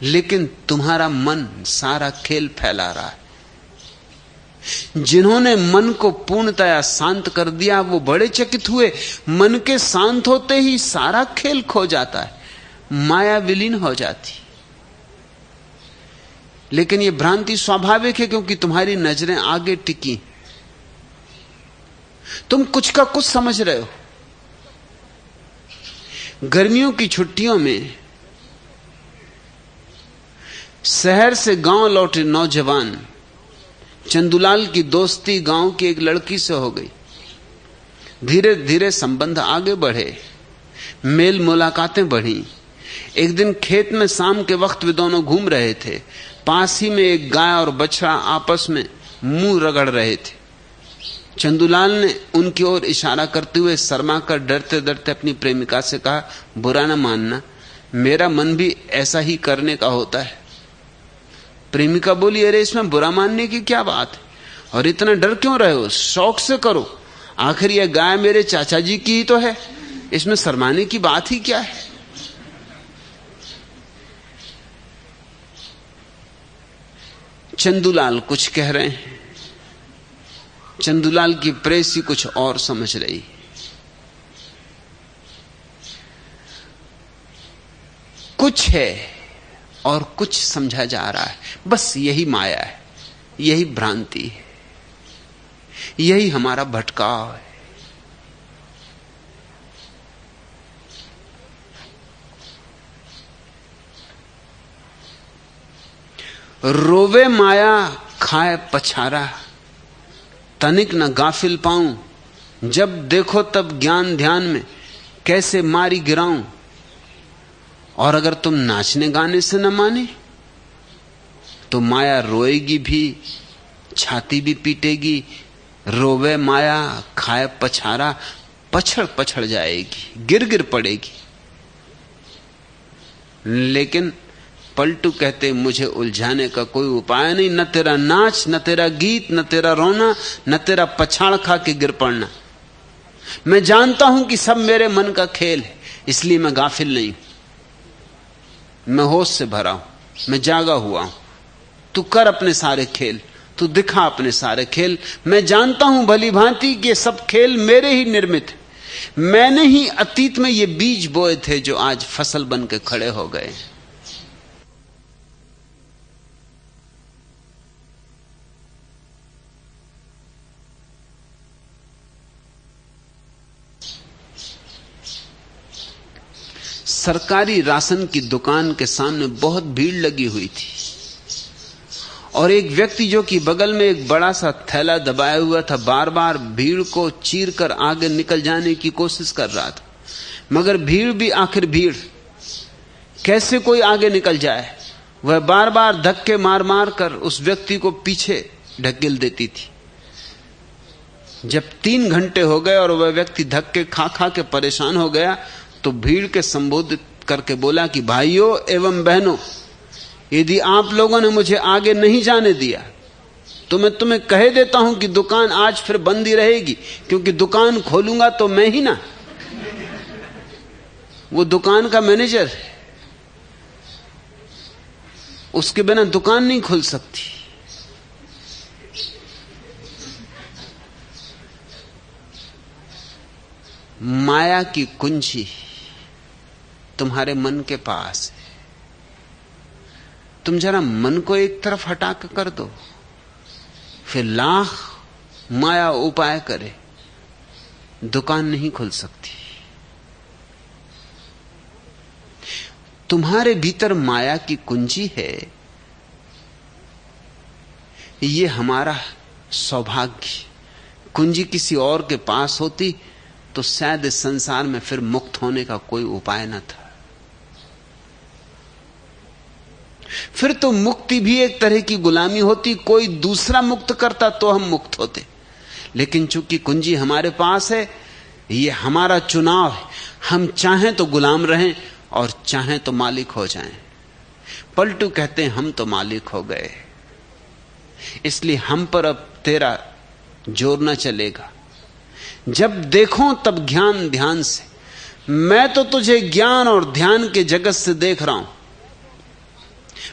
लेकिन तुम्हारा मन सारा खेल फैला रहा है। जिन्होंने मन को पूर्णतया शांत कर दिया वो बड़े चकित हुए। मन के शांत होते ही सारा खेल खो जाता है, माया विलीन हो जाती। लेकिन यह भ्रांति स्वाभाविक है, क्योंकि तुम्हारी नजरें आगे टिकी, तुम कुछ का कुछ समझ रहे हो। गर्मियों की छुट्टियों में शहर से गांव लौटे नौजवान चंदूलाल की दोस्ती गांव की एक लड़की से हो गई। धीरे धीरे संबंध आगे बढ़े, मेल मुलाकातें बढ़ी। एक दिन खेत में शाम के वक्त वे दोनों घूम रहे थे। पास ही में एक गाय और बछड़ा आपस में मुंह रगड़ रहे थे। चंदूलाल ने उनकी ओर इशारा करते हुए शर्मा कर डरते डरते अपनी प्रेमिका से कहा, बुरा न मानना, मेरा मन भी ऐसा ही करने का होता है। प्रेमिका बोली, अरे इसमें बुरा मानने की क्या बात है, और इतना डर क्यों रहे हो, शौक से करो, आखिर यह गाय मेरे चाचा जी की ही तो है, इसमें शर्माने की बात ही क्या है। चंदूलाल कुछ कह रहे हैं, चंदूलाल की प्रेसी कुछ और समझ रही। कुछ है और कुछ समझा जा रहा है। बस यही माया है, यही भ्रांति है, यही हमारा भटकाव है। रोवे माया खाए पछारा, तनिक न गाफिल पाऊं, जब देखो तब ज्ञान ध्यान में कैसे मारी गिराऊं। और अगर तुम नाचने गाने से न माने तो माया रोएगी भी, छाती भी पीटेगी। रोवे माया खाए पछारा, पछड़ पछड़ जाएगी, गिर गिर पड़ेगी। लेकिन पलटू कहते, मुझे उलझाने का कोई उपाय नहीं, न तेरा नाच, न तेरा गीत, न तेरा रोना, न तेरा पछाड़ खा के गिर पड़ना। मैं जानता हूं कि सब मेरे मन का खेल है, इसलिए मैं गाफिल नहीं हूं, मैं होश से भरा हूं, मैं जागा हुआ हूं। तू कर अपने सारे खेल, तू दिखा अपने सारे खेल। मैं जानता हूं भली भांति कि ये सब खेल मेरे ही निर्मित हैं। मैंने ही अतीत में ये बीज बोए थे जो आज फसल बन के खड़े हो गए। सरकारी राशन की दुकान के सामने बहुत भीड़ लगी हुई थी और एक व्यक्ति जो कि बगल में एक बड़ा सा थैला दबाया हुआ था बार बार भीड़ को चीरकर आगे निकल जाने की कोशिश कर रहा था। मगर भीड़ भी आखिर भीड़, कैसे कोई आगे निकल जाए। वह बार बार धक्के मार मार कर उस व्यक्ति को पीछे ढकेल देती थी। जब 3 घंटे हो गए और वह व्यक्ति धक्के खा खा के परेशान हो गया तो भीड़ के संबोधित करके बोला कि भाइयों एवं बहनों, यदि आप लोगों ने मुझे आगे नहीं जाने दिया तो मैं तुम्हें कह देता हूं कि दुकान आज फिर बंद ही रहेगी, क्योंकि दुकान खोलूंगा तो मैं ही ना, वो दुकान का मैनेजर है, उसके बिना दुकान नहीं खुल सकती। माया की कुंजी तुम्हारे मन के पास है। तुम जरा मन को एक तरफ हटा कर दो, फिर लाख माया उपाय करे, दुकान नहीं खुल सकती। तुम्हारे भीतर माया की कुंजी है, ये हमारा सौभाग्य। कुंजी किसी और के पास होती तो शायद इस संसार में फिर मुक्त होने का कोई उपाय न था। फिर तो मुक्ति भी एक तरह की गुलामी होती, कोई दूसरा मुक्त करता तो हम मुक्त होते। लेकिन चूंकि कुंजी हमारे पास है, ये हमारा चुनाव है। हम चाहें तो गुलाम रहें और चाहें तो मालिक हो जाएं। पलटू कहते हैं हम तो मालिक हो गए, इसलिए हम पर अब तेरा जोर न चलेगा। जब देखो तब ज्ञान ध्यान से। मैं तो तुझे ज्ञान और ध्यान के जगत से देख रहा हूं।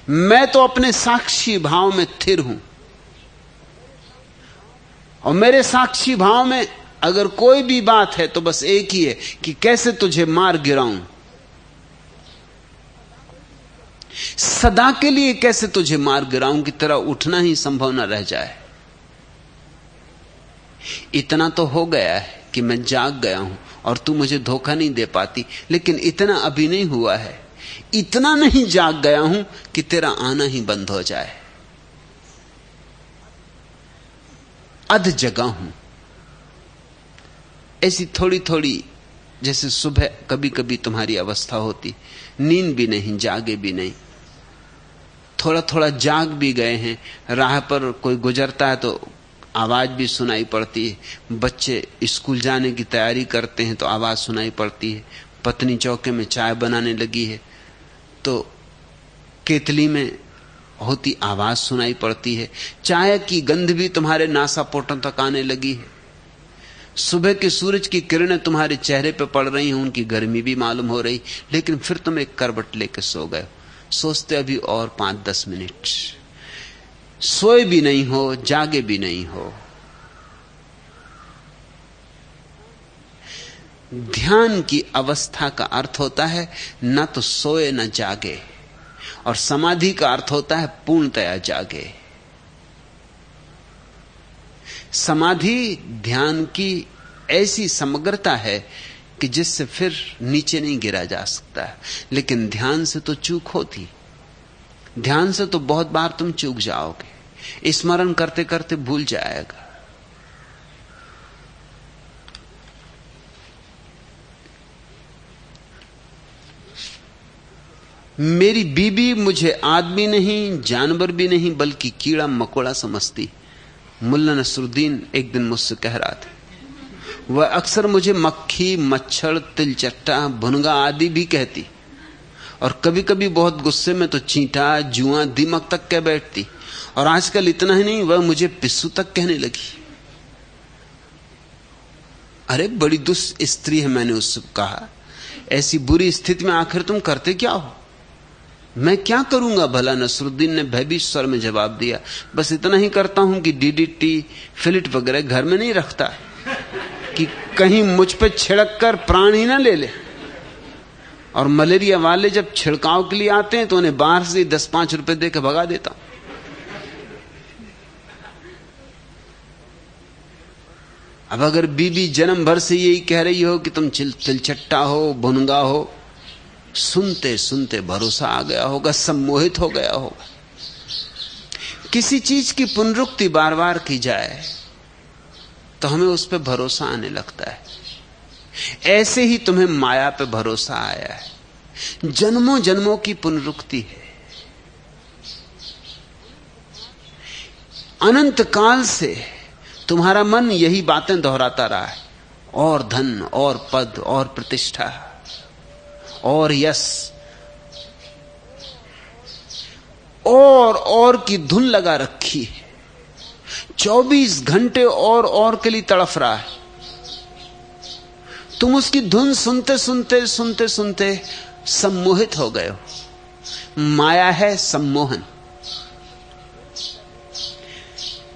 मैं तो अपने साक्षी भाव में स्थिर हूं और मेरे साक्षी भाव में अगर कोई भी बात है तो बस एक ही है कि कैसे तुझे मार गिराऊं, सदा के लिए कैसे तुझे मार गिराऊं कि तेरा उठना ही संभव न रह जाए। इतना तो हो गया है कि मैं जाग गया हूं और तू मुझे धोखा नहीं दे पाती, लेकिन इतना अभी नहीं हुआ है। इतना नहीं जाग गया हूं कि तेरा आना ही बंद हो जाए। अध जगा हूं, ऐसी थोड़ी थोड़ी, जैसे सुबह कभी कभी तुम्हारी अवस्था होती, नींद भी नहीं जागे भी नहीं, थोड़ा थोड़ा जाग भी गए हैं। राह पर कोई गुजरता है तो आवाज भी सुनाई पड़ती है। बच्चे स्कूल जाने की तैयारी करते हैं तो आवाज सुनाई पड़ती है। पत्नी चौके में चाय बनाने लगी है तो केतली में होती आवाज सुनाई पड़ती है। चाय की गंध भी तुम्हारे नासापोटों तक आने लगी है। सुबह के सूरज की किरणें तुम्हारे चेहरे पे पड़ रही हैं, उनकी गर्मी भी मालूम हो रही, लेकिन फिर तुम एक करवट लेके सो गए। सोचते अभी और 5-10 मिनट। सोए भी नहीं हो, जागे भी नहीं हो। ध्यान की अवस्था का अर्थ होता है न तो सोए न जागे, और समाधि का अर्थ होता है पूर्णतया जागे। समाधि ध्यान की ऐसी समग्रता है कि जिससे फिर नीचे नहीं गिरा जा सकता है। लेकिन ध्यान से तो चूक होती, ध्यान से तो बहुत बार तुम चूक जाओगे, स्मरण करते करते भूल जाएगा। मेरी बीबी मुझे आदमी नहीं, जानवर भी नहीं, बल्कि कीड़ा मकोड़ा समझती। मुल्ला नसरुद्दीन एक दिन मुझसे कह रहा था, वह अक्सर मुझे मक्खी, मच्छर, तिलचट्टा, भुनगा आदि भी कहती, और कभी कभी बहुत गुस्से में तो चींटा, जुआ, दीमक तक कह बैठती, और आजकल इतना ही नहीं, वह मुझे पिस्सू तक कहने लगी। अरे बड़ी दुष्ट स्त्री है, मैंने उससे कहा। ऐसी बुरी स्थिति में आखिर तुम करते क्या हो? मैं क्या करूंगा भला? नसरुद्दीन ने भयभीत स्वर में जवाब दिया, बस इतना ही करता हूं कि डीडीटी फिलिट वगैरह घर में नहीं रखता कि कहीं मुझ पे छिड़क कर प्राण ही ना ले ले। और मलेरिया वाले जब छिड़काव के लिए आते हैं तो उन्हें बाहर से 10-5 रुपए दे के भगा देता हूं। अब अगर बीबी जन्म भर से यही कह रही हो कि तुम तिलचट्टा हो, भुनगा हो, सुनते सुनते भरोसा आ गया होगा, सम्मोहित हो गया होगा। किसी चीज की पुनरुक्ति बार बार की जाए तो हमें उस पर भरोसा आने लगता है। ऐसे ही तुम्हें माया पे भरोसा आया है। जन्मों जन्मों की पुनरुक्ति है। अनंत काल से तुम्हारा मन यही बातें दोहराता रहा है, और धन और पद और प्रतिष्ठा और यश, और की धुन लगा रखी है। 24 घंटे और के लिए तड़फ रहा है। तुम उसकी धुन सुनते सुनते सुनते सुनते सम्मोहित हो गए हो। माया है सम्मोहन,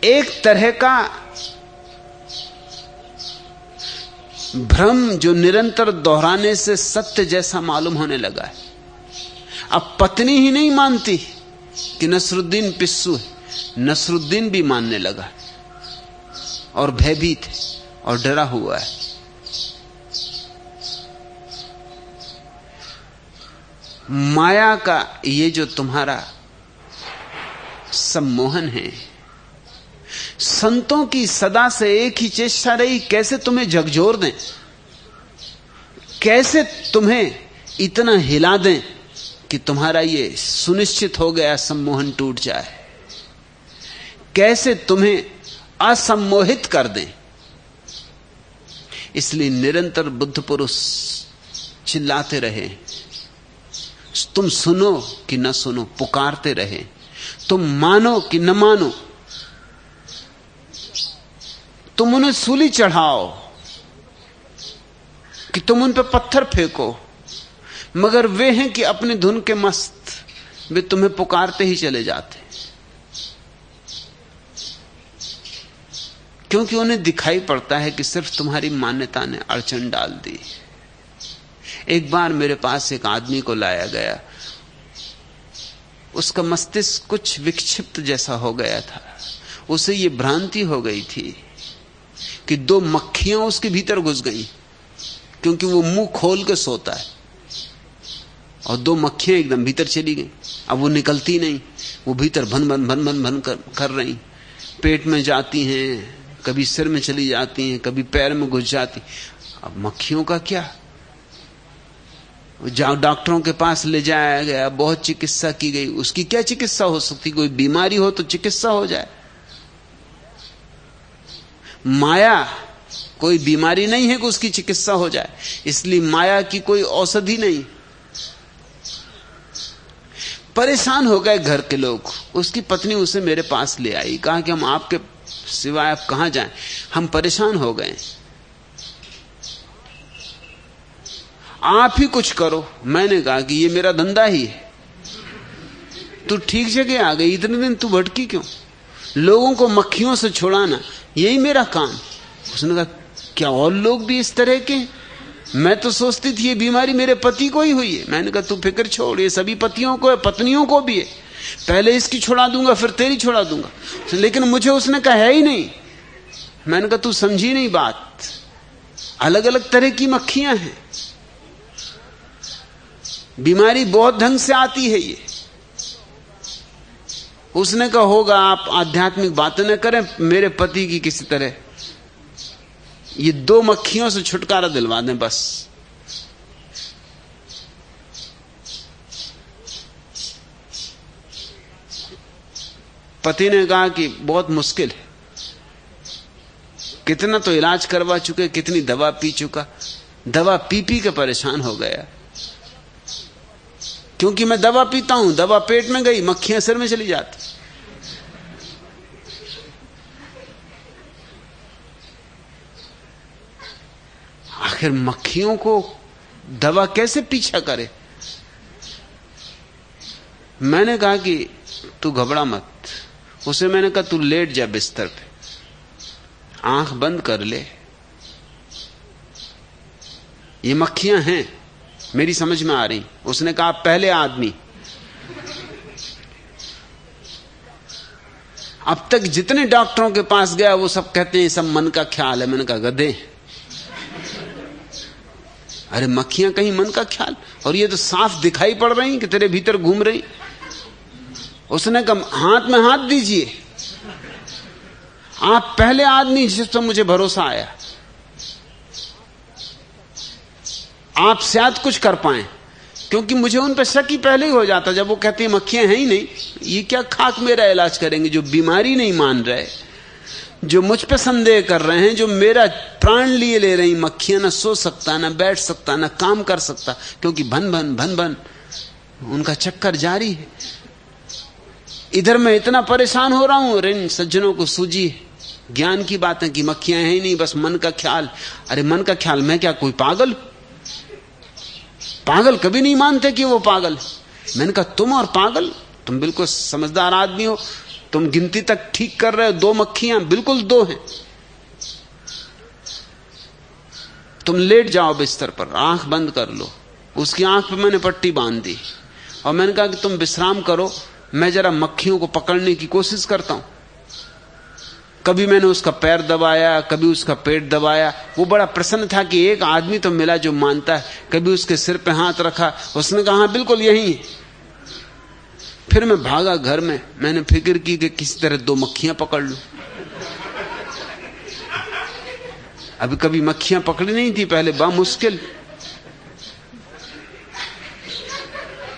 एक तरह का भ्रम जो निरंतर दोहराने से सत्य जैसा मालूम होने लगा है। अब पत्नी ही नहीं मानती कि नसरुद्दीन पिस्सू है, नसरुद्दीन भी मानने लगा और भयभीत है और डरा हुआ है। माया का ये जो तुम्हारा सम्मोहन है, संतों की सदा से एक ही चेष्टा रही, कैसे तुम्हें झकझोर दें, कैसे तुम्हें इतना हिला दें कि तुम्हारा ये सुनिश्चित हो गया सम्मोहन टूट जाए, कैसे तुम्हें असम्मोहित कर दें। इसलिए निरंतर बुद्ध पुरुष चिल्लाते रहे, तुम सुनो कि न सुनो, पुकारते रहे, तुम मानो कि न मानो, तुम उन्हें सूली चढ़ाओ कि तुम उन पर पत्थर फेंको, मगर वे हैं कि अपनी धुन के मस्त, वे तुम्हें पुकारते ही चले जाते, क्योंकि उन्हें दिखाई पड़ता है कि सिर्फ तुम्हारी मान्यता ने अड़चन डाल दी। एक बार मेरे पास एक आदमी को लाया गया, उसका मस्तिष्क कुछ विक्षिप्त जैसा हो गया था। उसे यह भ्रांति हो गई थी कि 2 मक्खियां उसके भीतर घुस गई, क्योंकि वो मुंह खोल के सोता है, और 2 मक्खियां एकदम भीतर चली गई। अब वो निकलती नहीं, वो भीतर भन भन भन भन भन कर रही, पेट में जाती हैं, कभी सिर में चली जाती हैं, कभी पैर में घुस जाती। अब मक्खियों का क्या, डॉक्टरों के पास ले जाया गया, बहुत चिकित्सा की गई। उसकी क्या चिकित्सा हो सकती? कोई बीमारी हो तो चिकित्सा हो जाए। माया कोई बीमारी नहीं है कि उसकी चिकित्सा हो जाए, इसलिए माया की कोई औषधि नहीं। परेशान हो गए घर के लोग। उसकी पत्नी उसे मेरे पास ले आई, कहा कि हम आपके सिवाय आप कहां जाएं, हम परेशान हो गए, आप ही कुछ करो। मैंने कहा कि ये मेरा धंधा ही है, तू ठीक जगह आ गई, इतने दिन तू भटकी क्यों? लोगों को मक्खियों से छुड़ाना यही मेरा काम। उसने कहा क्या और लोग भी इस तरह के? मैं तो सोचती थी ये बीमारी मेरे पति को ही हुई है। मैंने कहा तू फिक्र छोड़, ये सभी पतियों को है, पत्नियों को भी है। पहले इसकी छुड़ा दूंगा फिर तेरी छुड़ा दूंगा। लेकिन मुझे उसने कहा है ही नहीं। मैंने कहा तू समझी नहीं बात, अलग अलग तरह की मक्खियां हैं, बीमारी बहुत ढंग से आती है ये। उसने कहा होगा आप आध्यात्मिक बातें न करें, मेरे पति की किसी तरह ये 2 मक्खियों से छुटकारा दिलवा दें बस। पति ने कहा कि बहुत मुश्किल है, कितना तो इलाज करवा चुके, कितनी दवा पी चुका, दवा पी पी के परेशान हो गया। क्योंकि मैं दवा पीता हूं, दवा पेट में गई, मक्खियां सिर में चली जाती। आखिर मक्खियों को दवा कैसे पीछा करे? मैंने कहा कि तू घबरा मत। उसे मैंने कहा तू लेट जा बिस्तर पे, आंख बंद कर ले, ये मक्खियां हैं, मेरी समझ में आ रही। उसने कहा पहले आदमी, अब तक जितने डॉक्टरों के पास गया वो सब कहते हैं सब मन का ख्याल है। मैंने कहा गधे, अरे मक्खियां कहीं मन का ख्याल, और ये तो साफ दिखाई पड़ रही कि तेरे भीतर घूम रही। उसने कहा हाथ में हाथ दीजिए, आप पहले आदमी जिस पर मुझे भरोसा आया, आप शायद कुछ कर पाए, क्योंकि मुझे उन पर शक ही पहले ही हो जाता जब वो कहती है मक्खियां हैं ही नहीं, ये क्या खाक मेरा इलाज करेंगे। जो बीमारी नहीं मान रहे, जो मुझ पे संदेह कर रहे हैं, जो मेरा प्राण लिए ले रही मक्खियां, ना सो सकता, ना बैठ सकता, ना काम कर सकता, क्योंकि भन भन भन भन उनका चक्कर जारी है। इधर मैं इतना परेशान हो रहा हूं और इन सज्जनों को सूझी ज्ञान की बातें कि मक्खियां हैं ही नहीं, बस मन का ख्याल। अरे मन का ख्याल, मैं क्या कोई पागल? पागल कभी नहीं मानते कि वो पागल। मैंने कहा तुम और पागल, तुम बिल्कुल समझदार आदमी हो, तुम गिनती तक ठीक कर रहे हो, 2 मक्खियां, बिल्कुल 2 हैं। तुम लेट जाओ बिस्तर पर, आंख बंद कर लो। उसकी आंख पे मैंने पट्टी बांध दी और मैंने कहा कि तुम विश्राम करो, मैं जरा मक्खियों को पकड़ने की कोशिश करता हूं। कभी मैंने उसका पैर दबाया, कभी उसका पेट दबाया। वो बड़ा प्रसन्न था कि एक आदमी तो मिला जो मानता है। कभी उसके सिर पे हाथ रखा, उसने कहा हाँ बिल्कुल यही है। फिर मैं भागा घर में, मैंने फिक्र की कि किसी तरह 2 मक्खियां पकड़ लूं। अभी कभी मक्खियां पकड़ी नहीं थी पहले, बा मुश्किल।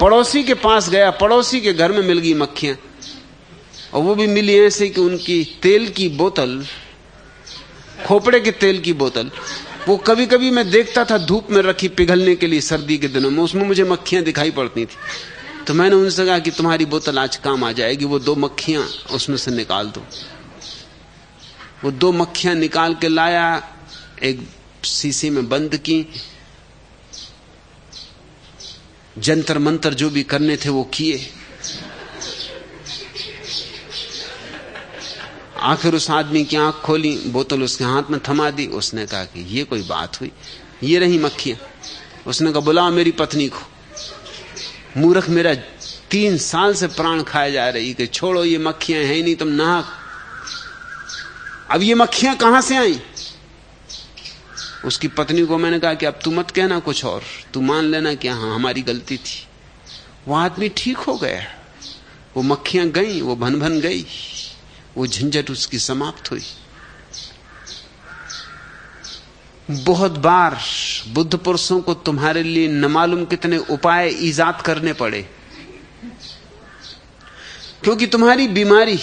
पड़ोसी के पास गया, पड़ोसी के घर में मिल गई मक्खियां, और वो भी मिली ऐसे कि उनकी तेल की बोतल, खोपड़े के तेल की बोतल, वो कभी कभी मैं देखता था धूप में रखी पिघलने के लिए सर्दी के दिनों में, उसमें मुझे मक्खियां दिखाई पड़ती थी। तो मैंने उनसे कहा कि तुम्हारी बोतल आज काम आ जाएगी, वो 2 मक्खियां उसमें से निकाल दो। वो 2 मक्खियां निकाल के लाया, एक शीशी में बंद की, जंतर मंतर जो भी करने थे वो किए। आखिर उस आदमी की आंख खोली, बोतल उसके हाथ में थमा दी। उसने कहा कि ये कोई बात हुई, ये रही मक्खियां। उसने कहा बुलाओ मेरी पत्नी को। मूर्ख, मेरा 3 साल से प्राण खाए जा रही कि छोड़ो ये मक्खियां हैं ही नहीं, तुम नहा। अब ये मक्खियां कहां से आई? उसकी पत्नी को मैंने कहा कि अब तू मत कहना कुछ और, तू मान लेना कि हाँ हमारी गलती थी। वो आदमी ठीक हो गया, वो मक्खियां गई, वो भन भन गई, वो झंझट उसकी समाप्त हुई। बहुत बार बुद्ध पुरुषों को तुम्हारे लिए न मालूम कितने उपाय ईजाद करने पड़े, क्योंकि तुम्हारी बीमारी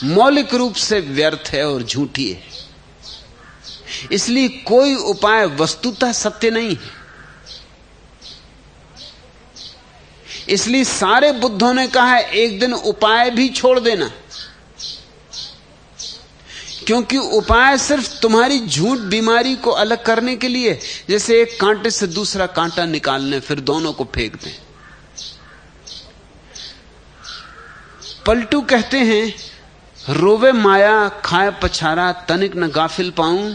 मौलिक रूप से व्यर्थ है और झूठी है। इसलिए कोई उपाय वस्तुतः सत्य नहीं है। इसलिए सारे बुद्धों ने कहा है एक दिन उपाय भी छोड़ देना, क्योंकि उपाय सिर्फ तुम्हारी झूठ बीमारी को अलग करने के लिए, जैसे एक कांटे से दूसरा कांटा निकालने फिर दोनों को फेंक दें। पलटू कहते हैं रोवे माया खाए पछारा, तनिक न गाफिल पाऊं।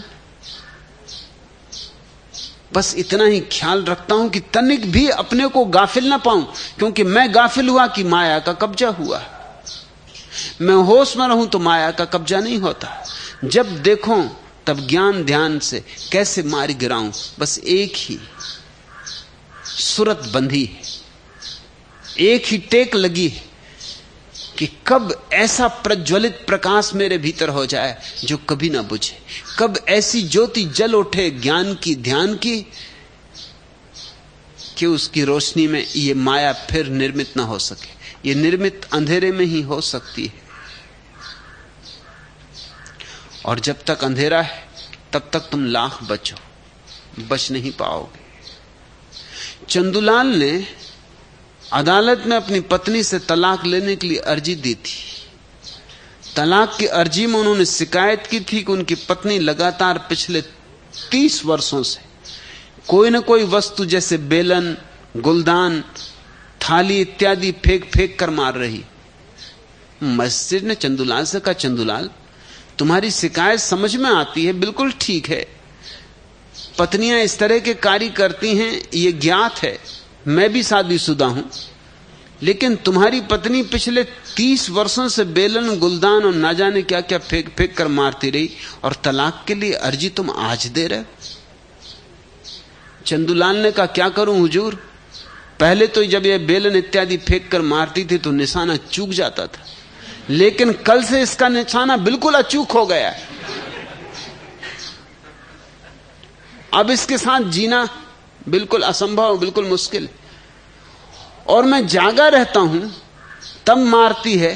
बस इतना ही ख्याल रखता हूं कि तनिक भी अपने को गाफिल ना पाऊं, क्योंकि मैं गाफिल हुआ कि माया का कब्जा हुआ। मैं होश में रहूं तो माया का कब्जा नहीं होता। जब देखो तब ज्ञान ध्यान से कैसे मार गिराऊं, बस एक ही सूरत बंधी है, एक ही टेक लगी है कि कब ऐसा प्रज्वलित प्रकाश मेरे भीतर हो जाए जो कभी ना बुझे, कब ऐसी ज्योति जल उठे ज्ञान की ध्यान की कि उसकी रोशनी में ये माया फिर निर्मित ना हो सके। ये निर्मित अंधेरे में ही हो सकती है, और जब तक अंधेरा है तब तक तुम लाख बचो, बच नहीं पाओगे। चंदूलाल ने अदालत में अपनी पत्नी से तलाक लेने के लिए अर्जी दी थी। तलाक की अर्जी में उन्होंने शिकायत की थी कि उनकी पत्नी लगातार पिछले 30 वर्षों से कोई न कोई वस्तु जैसे बेलन, गुलदान, थाली इत्यादि फेंक फेंक कर मार रही। मस्जिद ने चंदूलाल से कहा, चंदूलाल तुम्हारी शिकायत समझ में आती है, बिल्कुल ठीक है, पत्नियां इस तरह के कार्य करती हैं ये ज्ञात है, मैं भी शादीशुदा हूं, लेकिन तुम्हारी पत्नी पिछले 30 वर्षों से बेलन गुलदान और ना जाने क्या क्या फेंक फेंक कर मारती रही, और तलाक के लिए अर्जी तुम आज दे रहे हो। चंदूलाल ने कहा, क्या करूं हुजूर, पहले तो जब ये बेलन इत्यादि फेंक कर मारती थी तो निशाना चूक जाता था, लेकिन कल से इसका निशाना बिल्कुल अचूक हो गया है। अब इसके साथ जीना बिल्कुल असंभव, बिल्कुल मुश्किल। और मैं जागा रहता हूं, तब मारती है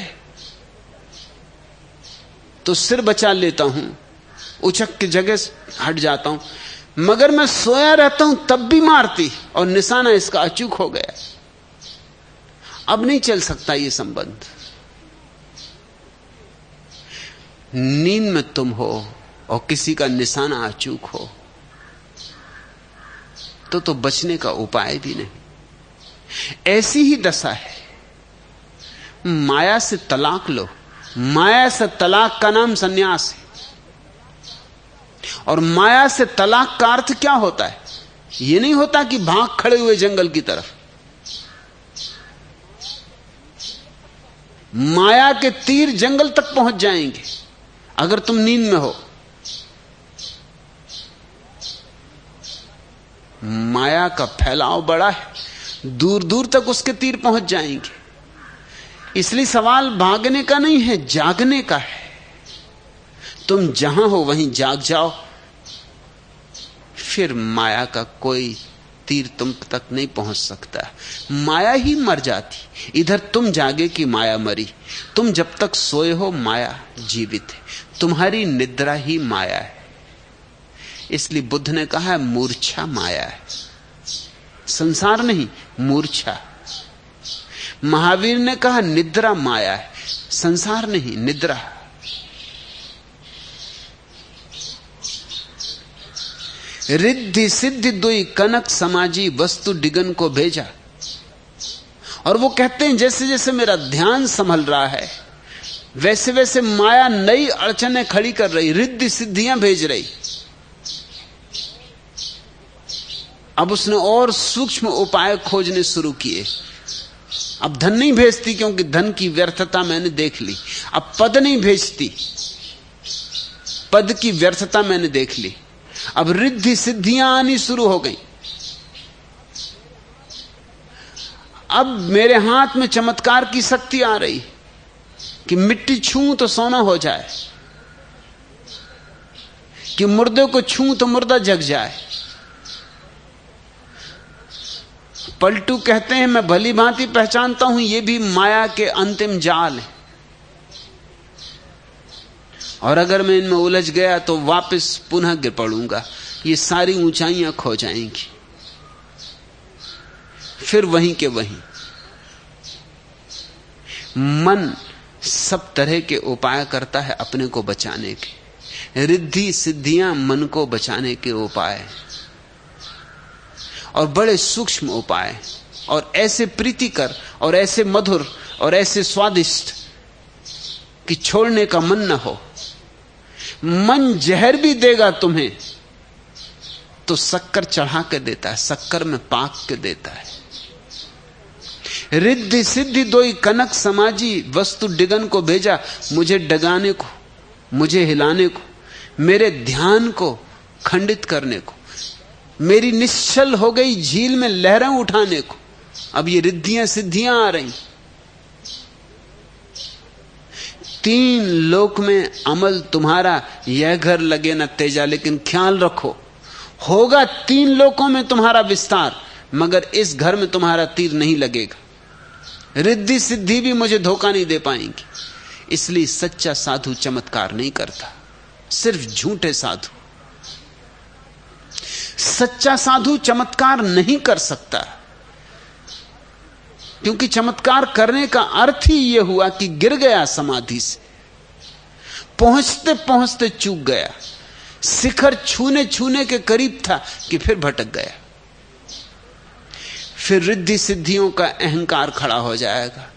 तो सिर बचा लेता हूं, उछक की जगह हट जाता हूं, मगर मैं सोया रहता हूं तब भी मारती, और निशाना इसका अचूक हो गया। अब नहीं चल सकता ये संबंध। नींद में तुम हो और किसी का निशाना अचूक हो तो बचने का उपाय भी नहीं। ऐसी ही दशा है। माया से तलाक लो, माया से तलाक का नाम सन्यास है। और माया से तलाक का अर्थ क्या होता है? यह नहीं होता कि भाग खड़े हुए जंगल की तरफ। माया के तीर जंगल तक पहुंच जाएंगे अगर तुम नींद में हो। माया का फैलाव बड़ा है, दूर दूर तक उसके तीर पहुंच जाएंगे। इसलिए सवाल भागने का नहीं है, जागने का है। तुम जहां हो वहीं जाग जाओ, फिर माया का कोई तीर तुम तक नहीं पहुंच सकता। माया ही मर जाती, इधर तुम जागे कि माया मरी। तुम जब तक सोए हो माया जीवित है, तुम्हारी निद्रा ही माया है। इसलिए बुद्ध ने कहा है मूर्छा माया है, संसार नहीं, मूर्छा। महावीर ने कहा निद्रा माया है, संसार नहीं, निद्रा। रिद्धि सिद्धि दुई कनक समाजी वस्तु डिगन को भेजा। और वो कहते हैं जैसे जैसे मेरा ध्यान संभल रहा है वैसे वैसे माया नई अड़चनें खड़ी कर रही, रिद्धि सिद्धियां भेज रही। अब उसने और सूक्ष्म उपाय खोजने शुरू किए। अब धन नहीं भेजती क्योंकि धन की व्यर्थता मैंने देख ली। अब पद नहीं भेजती, पद की व्यर्थता मैंने देख ली। अब रिद्धि सिद्धियां आनी शुरू हो गई। अब मेरे हाथ में चमत्कार की शक्ति आ रही कि मिट्टी छूं तो सोना हो जाए, कि मुर्दे को छूं तो मुर्दा जग जाए। पलटू कहते हैं मैं भली भांति पहचानता हूं ये भी माया के अंतिम जाल है, और अगर मैं इनमें उलझ गया तो वापस पुनः गिर पड़ूंगा, ये सारी ऊंचाइयां खो जाएंगी, फिर वहीं के वहीं। मन सब तरह के उपाय करता है अपने को बचाने के। रिद्धि सिद्धियां मन को बचाने के उपाय, और बड़े सूक्ष्म उपाय, और ऐसे प्रीतिकर और ऐसे मधुर और ऐसे स्वादिष्ट कि छोड़ने का मन न हो। मन जहर भी देगा तुम्हें तो शक्कर चढ़ा के देता है, शक्कर में पाक के देता है। रिद्धि सिद्धि दोई कनक समाजी वस्तु डिगन को भेजा, मुझे डगाने को, मुझे हिलाने को, मेरे ध्यान को खंडित करने को, मेरी निश्चल हो गई झील में लहरें उठाने को। अब ये रिद्धियां सिद्धियां आ रही। 3 लोक में अमल तुम्हारा, यह घर लगे न तेजा, लेकिन ख्याल रखो होगा 3 लोकों में तुम्हारा विस्तार, मगर इस घर में तुम्हारा तीर नहीं लगेगा। रिद्धि सिद्धि भी मुझे धोखा नहीं दे पाएंगी। इसलिए सच्चा साधु चमत्कार नहीं करता, सिर्फ झूठे साधु। सच्चा साधु चमत्कार नहीं कर सकता, क्योंकि चमत्कार करने का अर्थ ही यह हुआ कि गिर गया समाधि से, पहुंचते पहुंचते चूक गया, शिखर छूने छूने के करीब था कि फिर भटक गया। फिर रिद्धि सिद्धियों का अहंकार खड़ा हो जाएगा।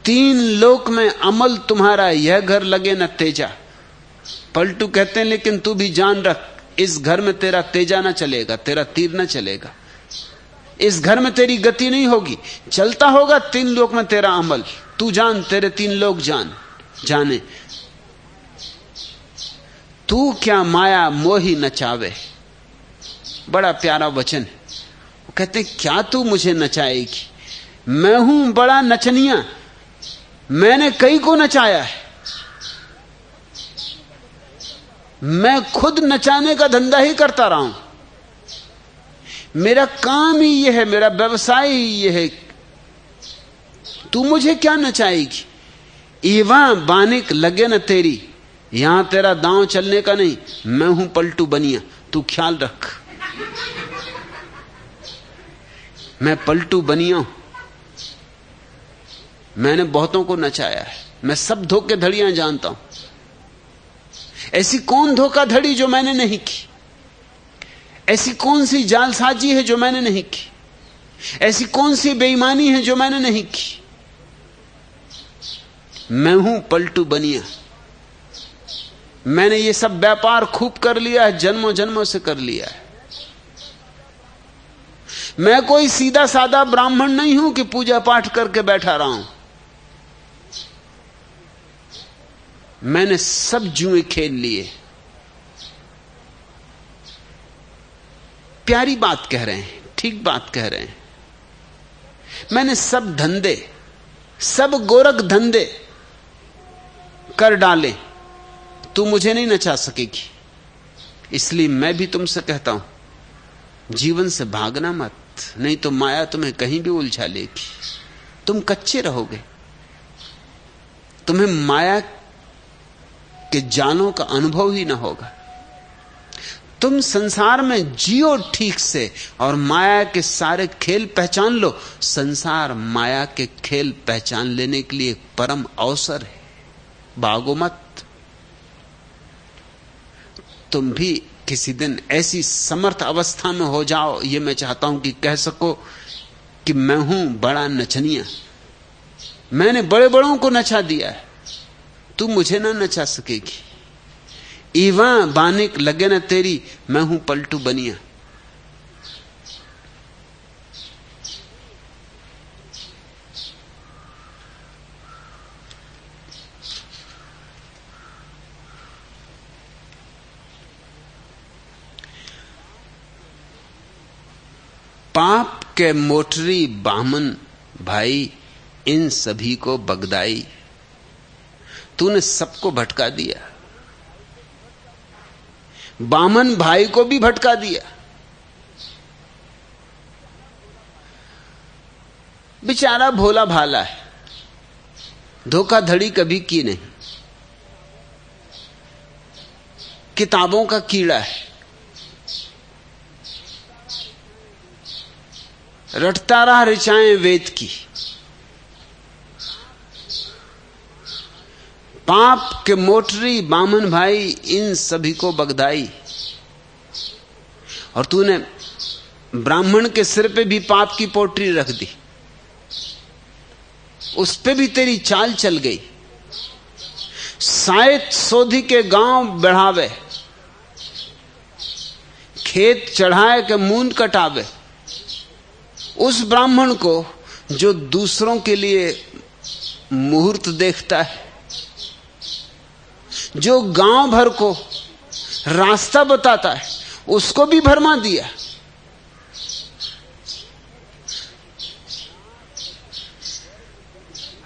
3 लोक में अमल तुम्हारा, यह घर लगे न तेजा। पलटू कहते हैं लेकिन तू भी जान रख, इस घर में तेरा तेजा ना चलेगा, तेरा तीर ना चलेगा, इस घर में तेरी गति नहीं होगी। चलता होगा 3 लोक में तेरा अमल, तू जान, तेरे 3 लोग जाने। तू क्या माया मोही नचावे। बड़ा प्यारा वचन है। वो कहते क्या तू मुझे नचाएगी? मैं हूं बड़ा नचनिया, मैंने कई को नचाया है। मैं खुद नचाने का धंधा ही करता रहा हूं, मेरा काम ही यह है, मेरा व्यवसाय ही यह है। तू मुझे क्या नचाएगी? ईवा बानिक लगे न तेरी, यहां तेरा दांव चलने का नहीं। मैं हूं पलटू बनिया, तू ख्याल रख। मैं पलटू बनिया हूं, मैंने बहुतों को नचाया है, मैं सब धोखेधड़ियां जानता हूं। ऐसी कौन धोखाधड़ी जो मैंने नहीं की? ऐसी कौन सी जालसाजी है जो मैंने नहीं की? ऐसी कौन सी बेईमानी है जो मैंने नहीं की? मैं हूं पलटू बनिया। मैंने ये सब व्यापार खूब कर लिया है, जन्मों जन्मों से कर लिया है। मैं कोई सीधा साधा ब्राह्मण नहीं हूं कि पूजा पाठ करके बैठा रहा हूं। मैंने सब जुए खेल लिए। प्यारी बात कह रहे हैं, ठीक बात कह रहे हैं। मैंने सब धंधे, सब गोरख धंधे कर डाले, तू मुझे नहीं नचा सकेगी। इसलिए मैं भी तुमसे कहता हूं, जीवन से भागना मत, नहीं तो माया तुम्हें कहीं भी उलझा लेगी। तुम कच्चे रहोगे, तुम्हें माया के जालों का अनुभव ही ना होगा। तुम संसार में जियो ठीक से और माया के सारे खेल पहचान लो। संसार माया के खेल पहचान लेने के लिए परम अवसर है, भागो मत। तुम भी किसी दिन ऐसी समर्थ अवस्था में हो जाओ, ये मैं चाहता हूं कि कह सको कि मैं हूं बड़ा नचनिया, मैंने बड़े बड़ों को नचा दिया है, तू मुझे ना नचा सकेगी। ईवा बानिक लगे न तेरी, मैं हूं पलटू बनिया। पाप के मोटरी बामन भाई, इन सभी को बगदाई। तूने सबको भटका दिया, बामन भाई को भी भटका दिया। बेचारा भोला भाला है, धोखाधड़ी कभी की नहीं, किताबों का कीड़ा है, रटता रहा ऋचाएं वेद की। पाप के मोटरी बामन भाई, इन सभी को बगदाई। और तूने ब्राह्मण के सिर पे भी पाप की पोटरी रख दी, उस पे भी तेरी चाल चल गई। सायत सोधी के गांव बढ़ावे, खेत चढ़ाए के मूंद कटावे। उस ब्राह्मण को जो दूसरों के लिए मुहूर्त देखता है, जो गांव भर को रास्ता बताता है, उसको भी भरमा दिया।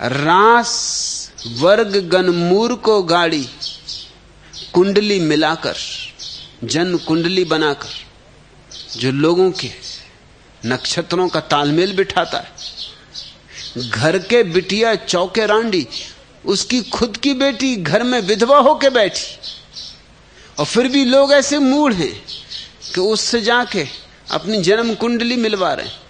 रास वर्ग गनमूर को गाड़ी, कुंडली मिलाकर, जन कुंडली बनाकर, जो लोगों के नक्षत्रों का तालमेल बिठाता है। घर के बिटिया चौके रांडी, उसकी खुद की बेटी घर में विधवा होके बैठी, और फिर भी लोग ऐसे मूढ़ हैं कि उससे जाके अपनी जन्म कुंडली मिलवा रहे हैं।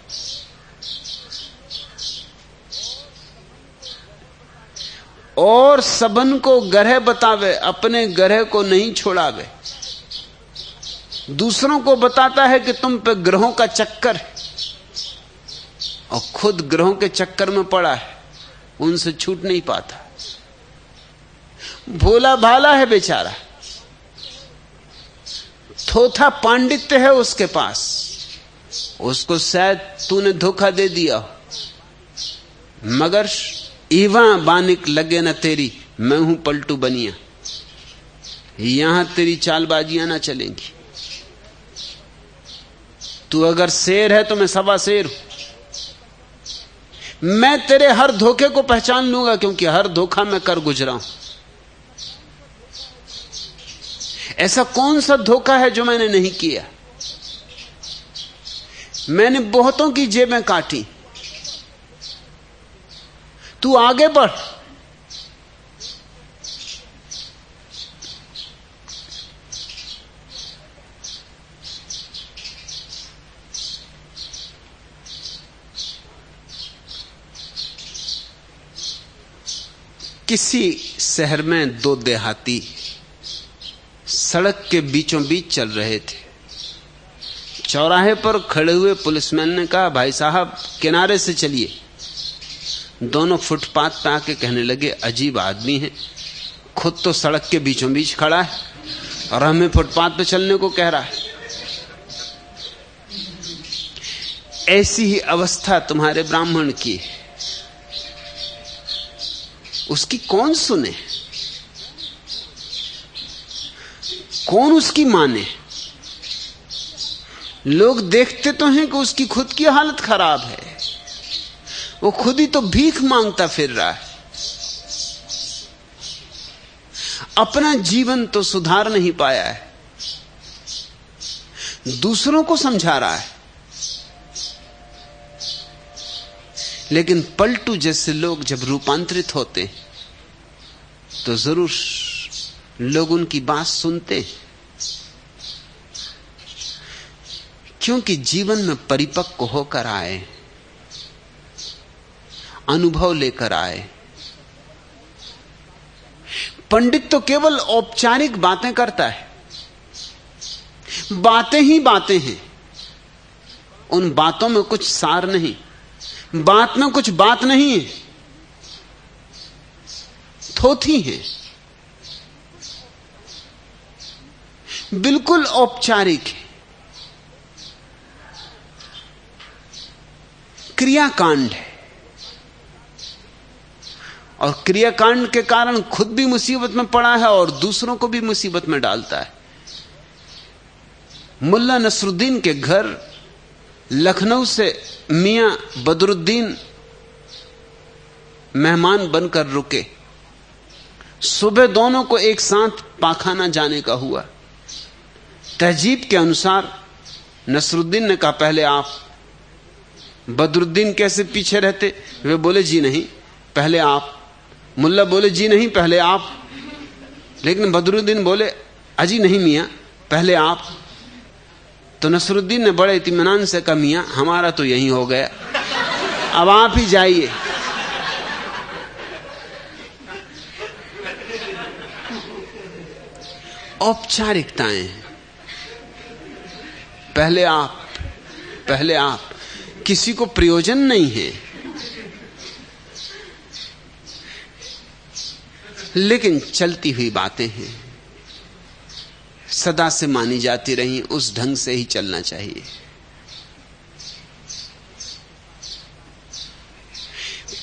और सबन को गरह बतावे, अपने गरह को नहीं छोड़ावे। दूसरों को बताता है कि तुम पे ग्रहों का चक्कर है, और खुद ग्रहों के चक्कर में पड़ा है, उनसे छूट नहीं पाता। भोला भाला है बेचारा, थोथा पांडित्य है उसके पास, उसको शायद तूने धोखा दे दिया हो, मगर ईवा बानिक लगे न तेरी, मैं हूं पलटू बनिया, यहां तेरी चालबाजियां ना चलेंगी। तू अगर शेर है तो मैं सवा शेर हूं, मैं तेरे हर धोखे को पहचान लूंगा, क्योंकि हर धोखा मैं कर गुजरा हूं। ऐसा कौन सा धोखा है जो मैंने नहीं किया? मैंने बहुतों की जेबें काटी, तू आगे बढ़। किसी शहर में दो देहाती सड़क के बीचों बीच चल रहे थे। चौराहे पर खड़े हुए पुलिसमैन ने कहा, भाई साहब किनारे से चलिए। दोनों फुटपाथ पे आके कहने लगे, अजीब आदमी है, खुद तो सड़क के बीचों बीच खड़ा है और हमें फुटपाथ पे चलने को कह रहा है। ऐसी ही अवस्था तुम्हारे ब्राह्मण की है, उसकी कौन सुने, कौन उसकी माने? लोग देखते तो हैं कि उसकी खुद की हालत खराब है, वो खुद ही तो भीख मांगता फिर रहा है, अपना जीवन तो सुधार नहीं पाया है, दूसरों को समझा रहा है। लेकिन पलटू जैसे लोग जब रूपांतरित होते तो जरूर लोग उनकी बात सुनते हैं, क्योंकि जीवन में परिपक्व होकर आए, अनुभव लेकर आए। पंडित तो केवल औपचारिक बातें करता है, बातें ही बातें हैं, उन बातों में कुछ सार नहीं, बात में कुछ बात नहीं है, थोथी है, बिल्कुल औपचारिक है। क्रियाकांड है, और क्रियाकांड के कारण खुद भी मुसीबत में पड़ा है और दूसरों को भी मुसीबत में डालता है। मुल्ला नसरुद्दीन के घर लखनऊ से मियां बदरुद्दीन मेहमान बनकर रुके। सुबह दोनों को एक साथ पाखाना जाने का हुआ। तहजीब के अनुसार नसरुद्दीन ने कहा, पहले आप। बदरुद्दीन कैसे पीछे रहते? वे बोले, जी नहीं, पहले आप। मुल्ला बोले, जी नहीं, पहले आप। लेकिन बदरुद्दीन बोले, अजी नहीं मियां, पहले आप। तो नसरुद्दीन ने बड़े इत्मीनान से कहा, मियां हमारा तो यही हो गया, अब आप ही जाइए। औपचारिकताएं, पहले आप, पहले आप, किसी को प्रयोजन नहीं है। लेकिन चलती हुई बातें हैं, सदा से मानी जाती रही, उस ढंग से ही चलना चाहिए।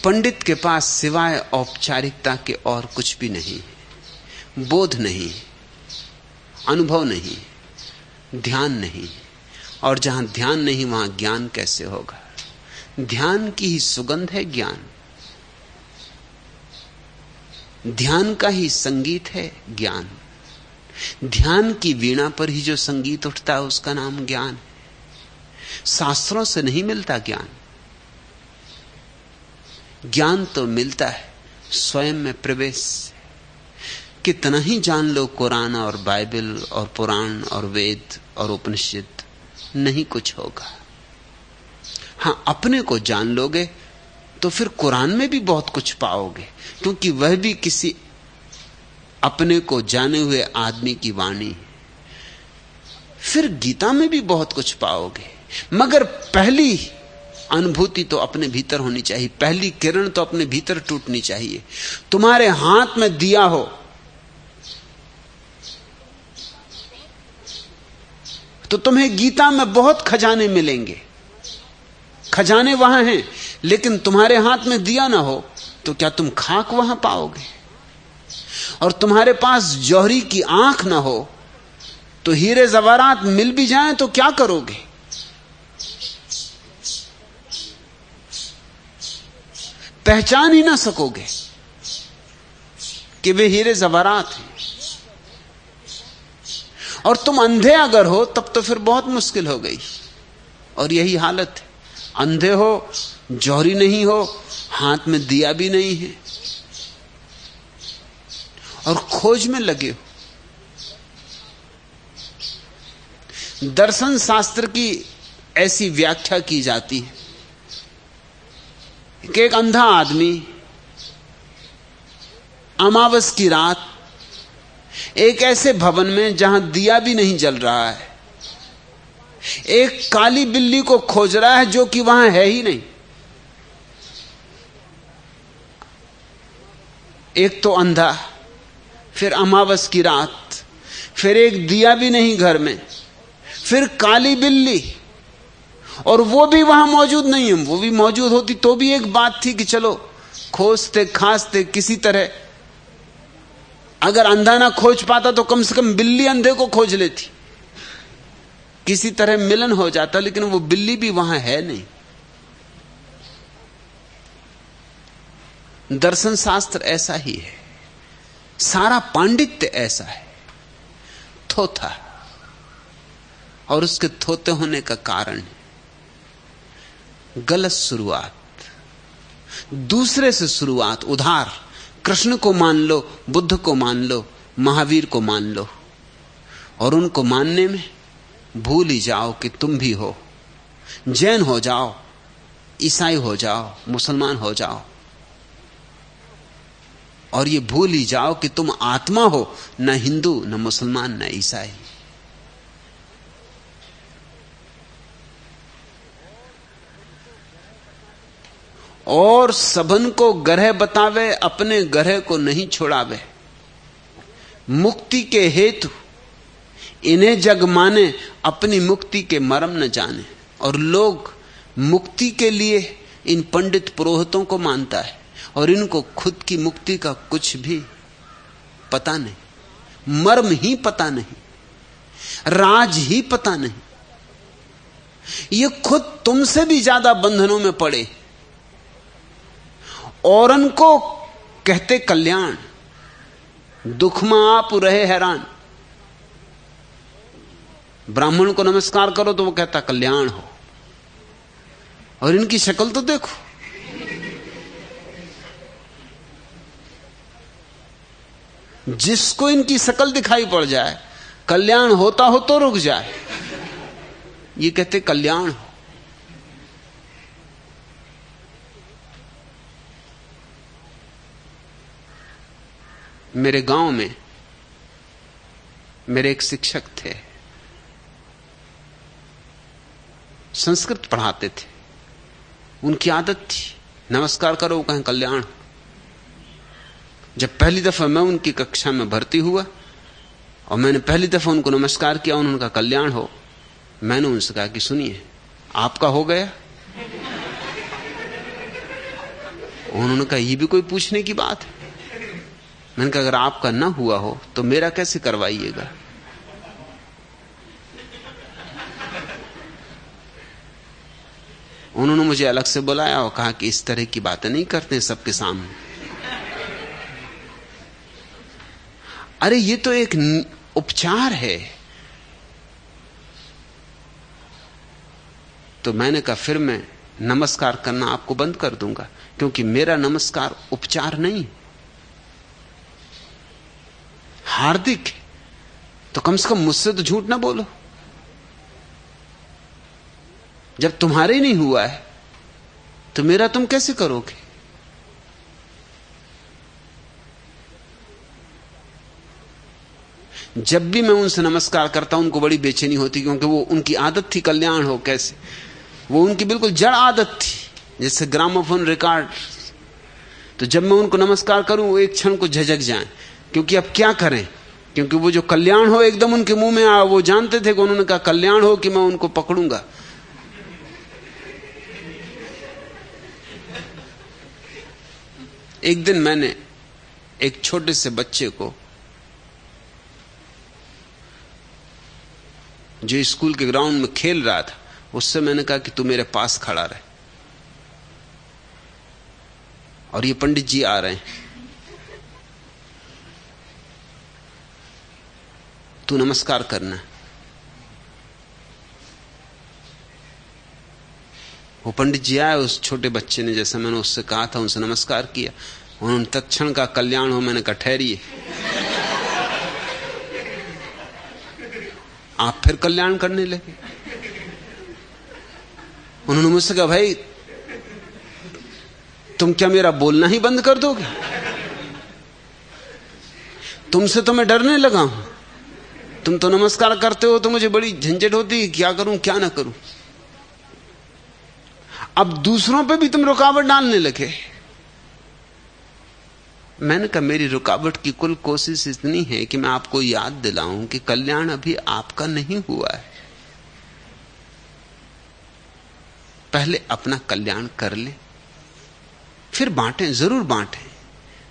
पंडित के पास सिवाय औपचारिकता के और कुछ भी नहीं, बोध नहीं, अनुभव नहीं, ध्यान नहीं, और जहां ध्यान नहीं वहां ज्ञान कैसे होगा? ध्यान की ही सुगंध है ज्ञान, ध्यान का ही संगीत है ज्ञान। ध्यान की वीणा पर ही जो संगीत उठता है उसका नाम ज्ञान है। शास्त्रों से नहीं मिलता ज्ञान, ज्ञान तो मिलता है स्वयं में प्रवेश से। कितना ही जान लो कुरान और बाइबल और पुराण और वेद और उपनिषद, नहीं कुछ होगा। हां, अपने को जान लोगे तो फिर कुरान में भी बहुत कुछ पाओगे, क्योंकि वह भी किसी अपने को जाने हुए आदमी की वाणी। फिर गीता में भी बहुत कुछ पाओगे, मगर पहली अनुभूति तो अपने भीतर होनी चाहिए, पहली किरण तो अपने भीतर टूटनी चाहिए। तुम्हारे हाथ में दिया हो तो तुम्हें गीता में बहुत खजाने मिलेंगे, खजाने वहां हैं, लेकिन तुम्हारे हाथ में दिया ना हो तो क्या तुम खाक वहां पाओगे? और तुम्हारे पास जौहरी की आंख ना हो तो हीरे जवारात मिल भी जाएं तो क्या करोगे? पहचान ही ना सकोगे कि वे हीरे जवारात हैं। और तुम अंधे अगर हो तब तो फिर बहुत मुश्किल हो गई। और यही हालत है, अंधे हो, जौहरी नहीं हो, हाथ में दिया भी नहीं है और खोज में लगे हो। दर्शन शास्त्र की ऐसी व्याख्या की जाती है कि एक अंधा आदमी अमावस की रात एक ऐसे भवन में जहां दिया भी नहीं जल रहा है, एक काली बिल्ली को खोज रहा है जो कि वहां है ही नहीं। एक तो अंधा, फिर अमावस की रात, फिर एक दिया भी नहीं घर में, फिर काली बिल्ली, और वो भी वहां मौजूद नहीं है। वो भी मौजूद होती तो भी एक बात थी कि चलो खोजते खासते किसी तरह, अगर अंधा ना खोज पाता तो कम से कम बिल्ली अंधे को खोज लेती, किसी तरह मिलन हो जाता। लेकिन वो बिल्ली भी वहां है नहीं। दर्शन शास्त्र ऐसा ही है, सारा पांडित्य ऐसा है, थोथा। और उसके थोते होने का कारण है गलत शुरुआत, दूसरे से शुरुआत, उधार। कृष्ण को मान लो, बुद्ध को मान लो, महावीर को मान लो, और उनको मानने में भूल ही जाओ कि तुम भी हो। जैन हो जाओ, ईसाई हो जाओ, मुसलमान हो जाओ, और ये भूल ही जाओ कि तुम आत्मा हो, न हिंदू, न मुसलमान, न ईसाई। और सबन को गरह बतावे, अपने गरह को नहीं छोड़ावे। मुक्ति के हेतु इन्हें जग माने, अपनी मुक्ति के मर्म न जाने। और लोग मुक्ति के लिए इन पंडित पुरोहितों को मानता है, और इनको खुद की मुक्ति का कुछ भी पता नहीं, मर्म ही पता नहीं, राज ही पता नहीं। ये खुद तुमसे भी ज्यादा बंधनों में पड़े। औरन को कहते कल्याण, दुख में आप रहे हैरान। ब्राह्मण को नमस्कार करो तो वो कहता कल्याण हो, और इनकी शक्ल तो देखो। जिसको इनकी शक्ल दिखाई पड़ जाए, कल्याण होता हो तो रुक जाए, ये कहते कल्याण हो। मेरे गांव में मेरे एक शिक्षक थे, संस्कृत पढ़ाते थे। उनकी आदत थी नमस्कार करो, वो कहें कल्याण। जब पहली दफा मैं उनकी कक्षा में भर्ती हुआ और मैंने पहली दफा उनको नमस्कार किया, उन्होंने कहा कल्याण हो। मैंने उनसे कहा कि सुनिए, आपका हो गया? उन्होंने कहा यह भी कोई पूछने की बात है? मैंने कहा अगर आपका ना हुआ हो तो मेरा कैसे करवाइएगा? उन्होंने मुझे अलग से बुलाया और कहा कि इस तरह की बातें नहीं करते सबके सामने। अरे ये तो एक उपचार है। तो मैंने कहा फिर मैं नमस्कार करना आपको बंद कर दूंगा, क्योंकि मेरा नमस्कार उपचार नहीं, हार्दिक है। तो कम से कम मुझसे तो झूठ ना बोलो। जब तुम्हारे ही नहीं हुआ है तो मेरा तुम कैसे करोगे? जब भी मैं उनसे नमस्कार करता हूं उनको बड़ी बेचैनी होती, क्योंकि वो उनकी आदत थी कल्याण हो कैसे। वो उनकी बिल्कुल जड़ आदत थी, जैसे ग्रामोफोन रिकॉर्ड। तो जब मैं उनको नमस्कार करूं वो एक क्षण को झिझक जाएं, क्योंकि अब क्या करें, क्योंकि वो जो कल्याण हो एकदम उनके मुंह में आया। वो जानते थे कि उन्होंने कहा कल्याण हो कि मैं उनको पकड़ूंगा। एक दिन मैंने एक छोटे से बच्चे को जो स्कूल के ग्राउंड में खेल रहा था, उससे मैंने कहा कि तू मेरे पास खड़ा रहे, और ये पंडित जी आ रहे हैं, तू नमस्कार करना। वो पंडित जी आए, उस छोटे बच्चे ने जैसा मैंने उससे कहा था उनसे नमस्कार किया। उन्होंने तत्क्षण का कल्याण हो। मैंने कहा ठहरिए, आप फिर कल्याण करने लगे। उन्होंने मुझसे कहा भाई तुम क्या मेरा बोलना ही बंद कर दोगे? तुमसे तो मैं डरने लगा हूं, तुम तो नमस्कार करते हो तो मुझे बड़ी झंझट होती है, क्या करूं क्या ना करूं। अब दूसरों पे भी तुम रुकावट डालने लगे। मैंने कहा मेरी रुकावट की कुल कोशिश इतनी है कि मैं आपको याद दिलाऊं कि कल्याण अभी आपका नहीं हुआ है। पहले अपना कल्याण कर ले, फिर बांटें, जरूर बांटें।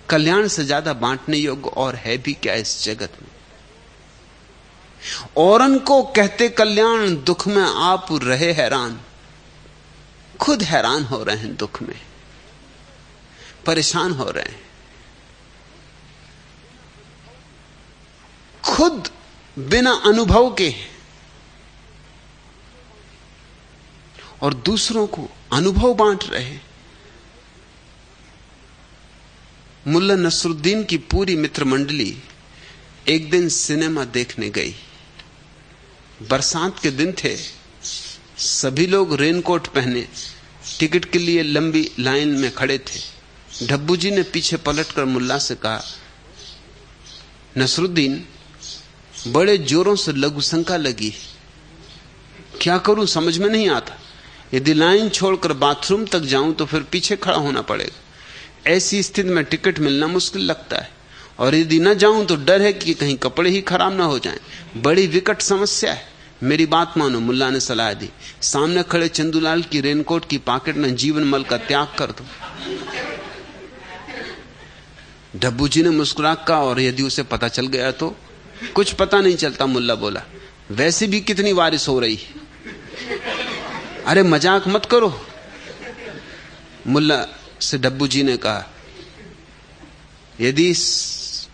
कल्याण से ज्यादा बांटने योग्य और है भी क्या इस जगत में। औरन को कहते कल्याण, दुख में आप रहे हैरान। खुद हैरान हो रहे हैं, दुख में परेशान हो रहे हैं, खुद बिना अनुभव के, और दूसरों को अनुभव बांट रहे हैं। मुल्ला नसरुद्दीन की पूरी मित्र मंडली एक दिन सिनेमा देखने गई। बरसात के दिन थे, सभी लोग रेनकोट पहने टिकट के लिए लंबी लाइन में खड़े थे। डब्बू जी ने पीछे पलटकर मुल्ला से कहा, नसरुद्दीन बड़े जोरों से लघु शंका लगी, क्या करूं समझ में नहीं आता। यदि लाइन छोड़कर बाथरूम तक जाऊं तो फिर पीछे खड़ा होना पड़ेगा। ऐसी स्थिति में टिकट मिलना मुश्किल लगता है, और यदि न जाऊं तो डर है कि कहीं कपड़े ही खराब ना हो जाएं। बड़ी विकट समस्या है। मेरी बात मानो, मुल्ला ने सलाह दी। सामने खड़े चंदूलाल की रेनकोट की पॉकेट में जीवन मल का त्याग कर दो। डब्बू जी ने मुस्कुरा कहा, और यदि उसे पता चल गया तो? कुछ पता नहीं चलता, मुल्ला बोला। वैसे भी कितनी बारिश हो रही है। अरे मजाक मत करो, मुल्ला से डब्बू जी ने कहा। यदि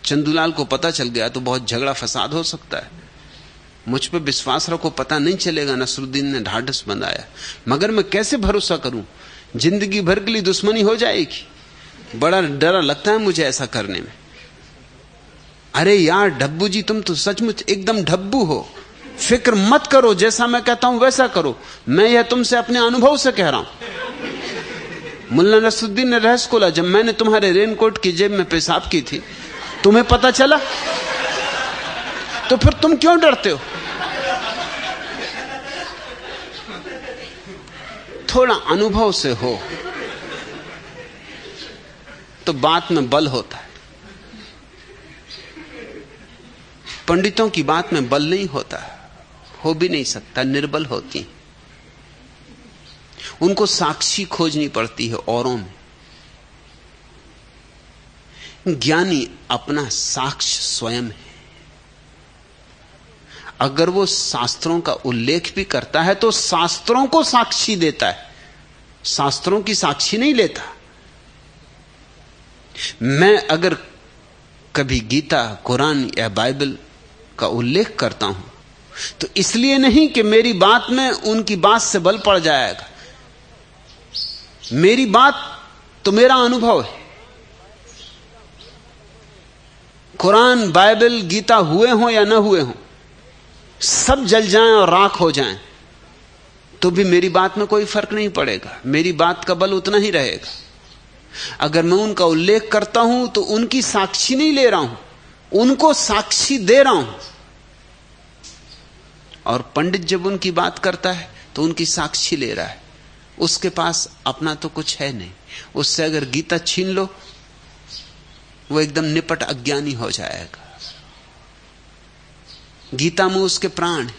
चंदूलाल को पता चल गया तो बहुत झगड़ा फसाद हो सकता है। मुझ पर विश्वास रखो, पता नहीं चलेगा। नसरुद्दीन ने ढाढ़स बंधाया। मगर मैं कैसे भरोसा करूं, जिंदगी भर के लिए दुश्मनी हो जाएगी। बड़ा डर लगता है मुझे ऐसा करने में। अरे यार डब्बू जी, तुम तो सचमुच एकदम ढब्बू हो। फिक्र मत करो, जैसा मैं कहता हूं वैसा करो। मैं यह तुमसे अपने अनुभव से कह रहा हूं। मुल्ला नसरुद्दीन ने रहस्य खोला। जब मैंने तुम्हारे रेनकोट की जेब में पेशाब की थी, तुम्हें पता चला, तो फिर तुम क्यों डरते हो? थोड़ा अनुभव से हो तो बात में बल होता है। पंडितों की बात में बल नहीं होता, हो भी नहीं सकता, निर्बल होती। उनको साक्षी खोजनी पड़ती है औरों में। ज्ञानी अपना साक्ष्य स्वयं है। अगर वो शास्त्रों का उल्लेख भी करता है तो शास्त्रों को साक्षी देता है, शास्त्रों की साक्षी नहीं लेता। मैं अगर कभी गीता, कुरान या बाइबल का उल्लेख करता हूं तो इसलिए नहीं कि मेरी बात में उनकी बात से बल पड़ जाएगा। मेरी बात तो मेरा अनुभव है। कुरान, बाइबल, गीता हुए हो या न हुए हो, सब जल जाएं और राख हो जाएं तो भी मेरी बात में कोई फर्क नहीं पड़ेगा। मेरी बात का बल उतना ही रहेगा। अगर मैं उनका उल्लेख करता हूं तो उनकी साक्षी नहीं ले रहा हूं, उनको साक्षी दे रहा हूं। और पंडित जब उनकी बात करता है तो उनकी साक्षी ले रहा है। उसके पास अपना तो कुछ है नहीं। उससे अगर गीता छीन लो, वो एकदम निपट अज्ञानी हो जाएगा। गीता में उसके प्राण है,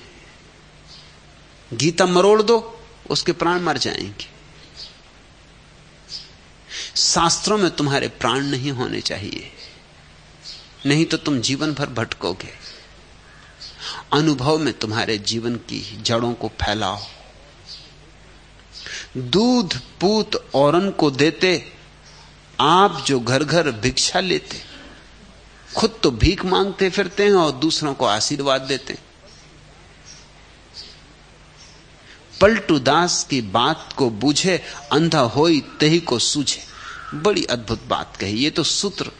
गीता मरोड़ दो, उसके प्राण मर जाएंगे। शास्त्रों में तुम्हारे प्राण नहीं होने चाहिए, नहीं तो तुम जीवन भर भटकोगे। अनुभव में तुम्हारे जीवन की जड़ों को फैलाओ। दूध पूत औरन को देते, आप जो घर घर भिक्षा लेते। खुद तो भीख मांगते फिरते हैं और दूसरों को आशीर्वाद देते हैं। पलटू दास की बात को बूझे, अंधा होई तही को सूझे। बड़ी अद्भुत बात कही। ये तो सूत्र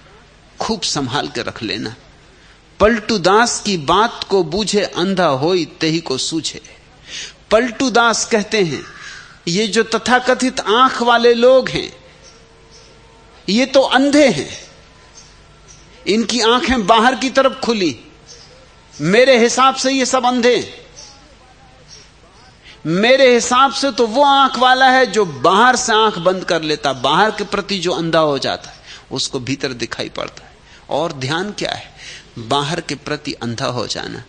खूब संभाल के रख लेना। पलटू दास की बात को बूझे, अंधा होई तही को सूझे। पलटू दास कहते हैं, ये जो तथाकथित आंख वाले लोग हैं, ये तो अंधे हैं। इनकी आंखें बाहर की तरफ खुली। मेरे हिसाब से ये सब अंधे हैं। मेरे हिसाब से तो वो आंख वाला है जो बाहर से आंख बंद कर लेता, बाहर के प्रति जो अंधा हो जाता है, उसको भीतर दिखाई पड़ता है। और ध्यान क्या है? बाहर के प्रति अंधा हो जाना,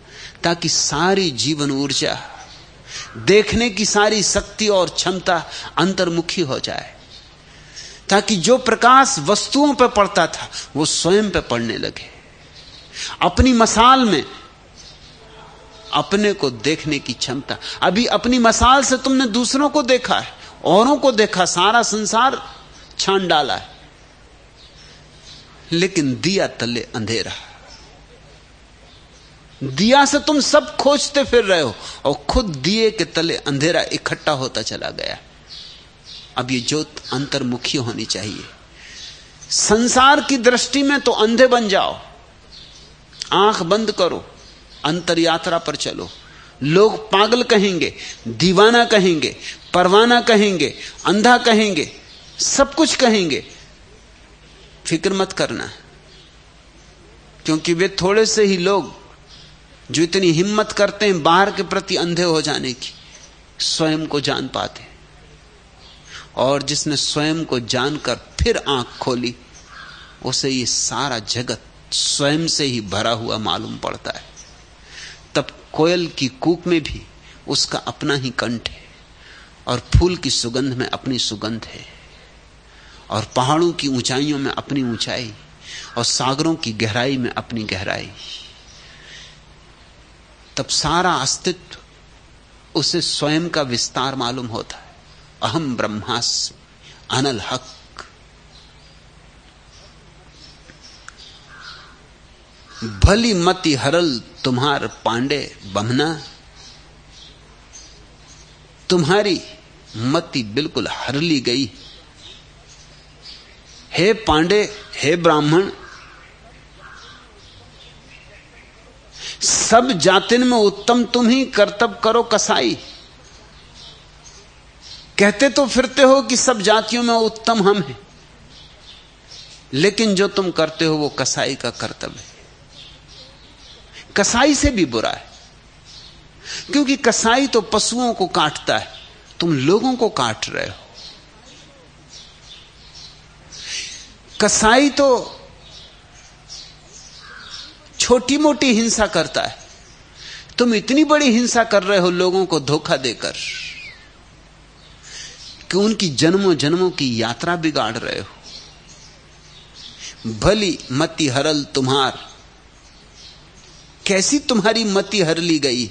ताकि सारी जीवन ऊर्जा, देखने की सारी शक्ति और क्षमता अंतर्मुखी हो जाए, ताकि जो प्रकाश वस्तुओं पर पड़ता था वो स्वयं पर पड़ने लगे। अपनी मसाल में अपने को देखने की क्षमता। अभी अपनी मसाल से तुमने दूसरों को देखा है, औरों को देखा, सारा संसार छान डाला है, लेकिन दिया तले अंधेरा। दिया से तुम सब खोजते फिर रहे हो और खुद दिए के तले अंधेरा इकट्ठा होता चला गया। अब ये ज्योत अंतर्मुखी होनी चाहिए। संसार की दृष्टि में तो अंधे बन जाओ, आंख बंद करो, अंतर यात्रा पर चलो। लोग पागल कहेंगे, दीवाना कहेंगे, परवाना कहेंगे, अंधा कहेंगे, सब कुछ कहेंगे। फिक्र मत करना, क्योंकि वे थोड़े से ही लोग जो इतनी हिम्मत करते हैं बाहर के प्रति अंधे हो जाने की, स्वयं को जान पाते। और जिसने स्वयं को जानकर फिर आंख खोली, उसे ये सारा जगत स्वयं से ही भरा हुआ मालूम पड़ता है। तब कोयल की कूक में भी उसका अपना ही कंठ है, और फूल की सुगंध में अपनी सुगंध है, और पहाड़ों की ऊंचाइयों में अपनी ऊंचाई, और सागरों की गहराई में अपनी गहराई। तब सारा अस्तित्व उसे स्वयं का विस्तार मालूम होता है। अहम ब्रह्मास्मि अनल हक। भली मति हरल तुम्हार पांडे बमना। तुम्हारी मति बिल्कुल हरली गई। हे पांडे, हे ब्राह्मण, सब जातिन में उत्तम तुम ही, कर्तव्य करो कसाई। कहते तो फिरते हो कि सब जातियों में उत्तम हम हैं, लेकिन जो तुम करते हो वो कसाई का कर्तव्य है। कसाई से भी बुरा है, क्योंकि कसाई तो पशुओं को काटता है, तुम लोगों को काट रहे हो। कसाई तो छोटी मोटी हिंसा करता है, तुम इतनी बड़ी हिंसा कर रहे हो लोगों को धोखा देकर कि उनकी जन्मों जन्मों की यात्रा बिगाड़ रहे हो। भली मति हरल तुम्हार। कैसी तुम्हारी मति हर ली गई?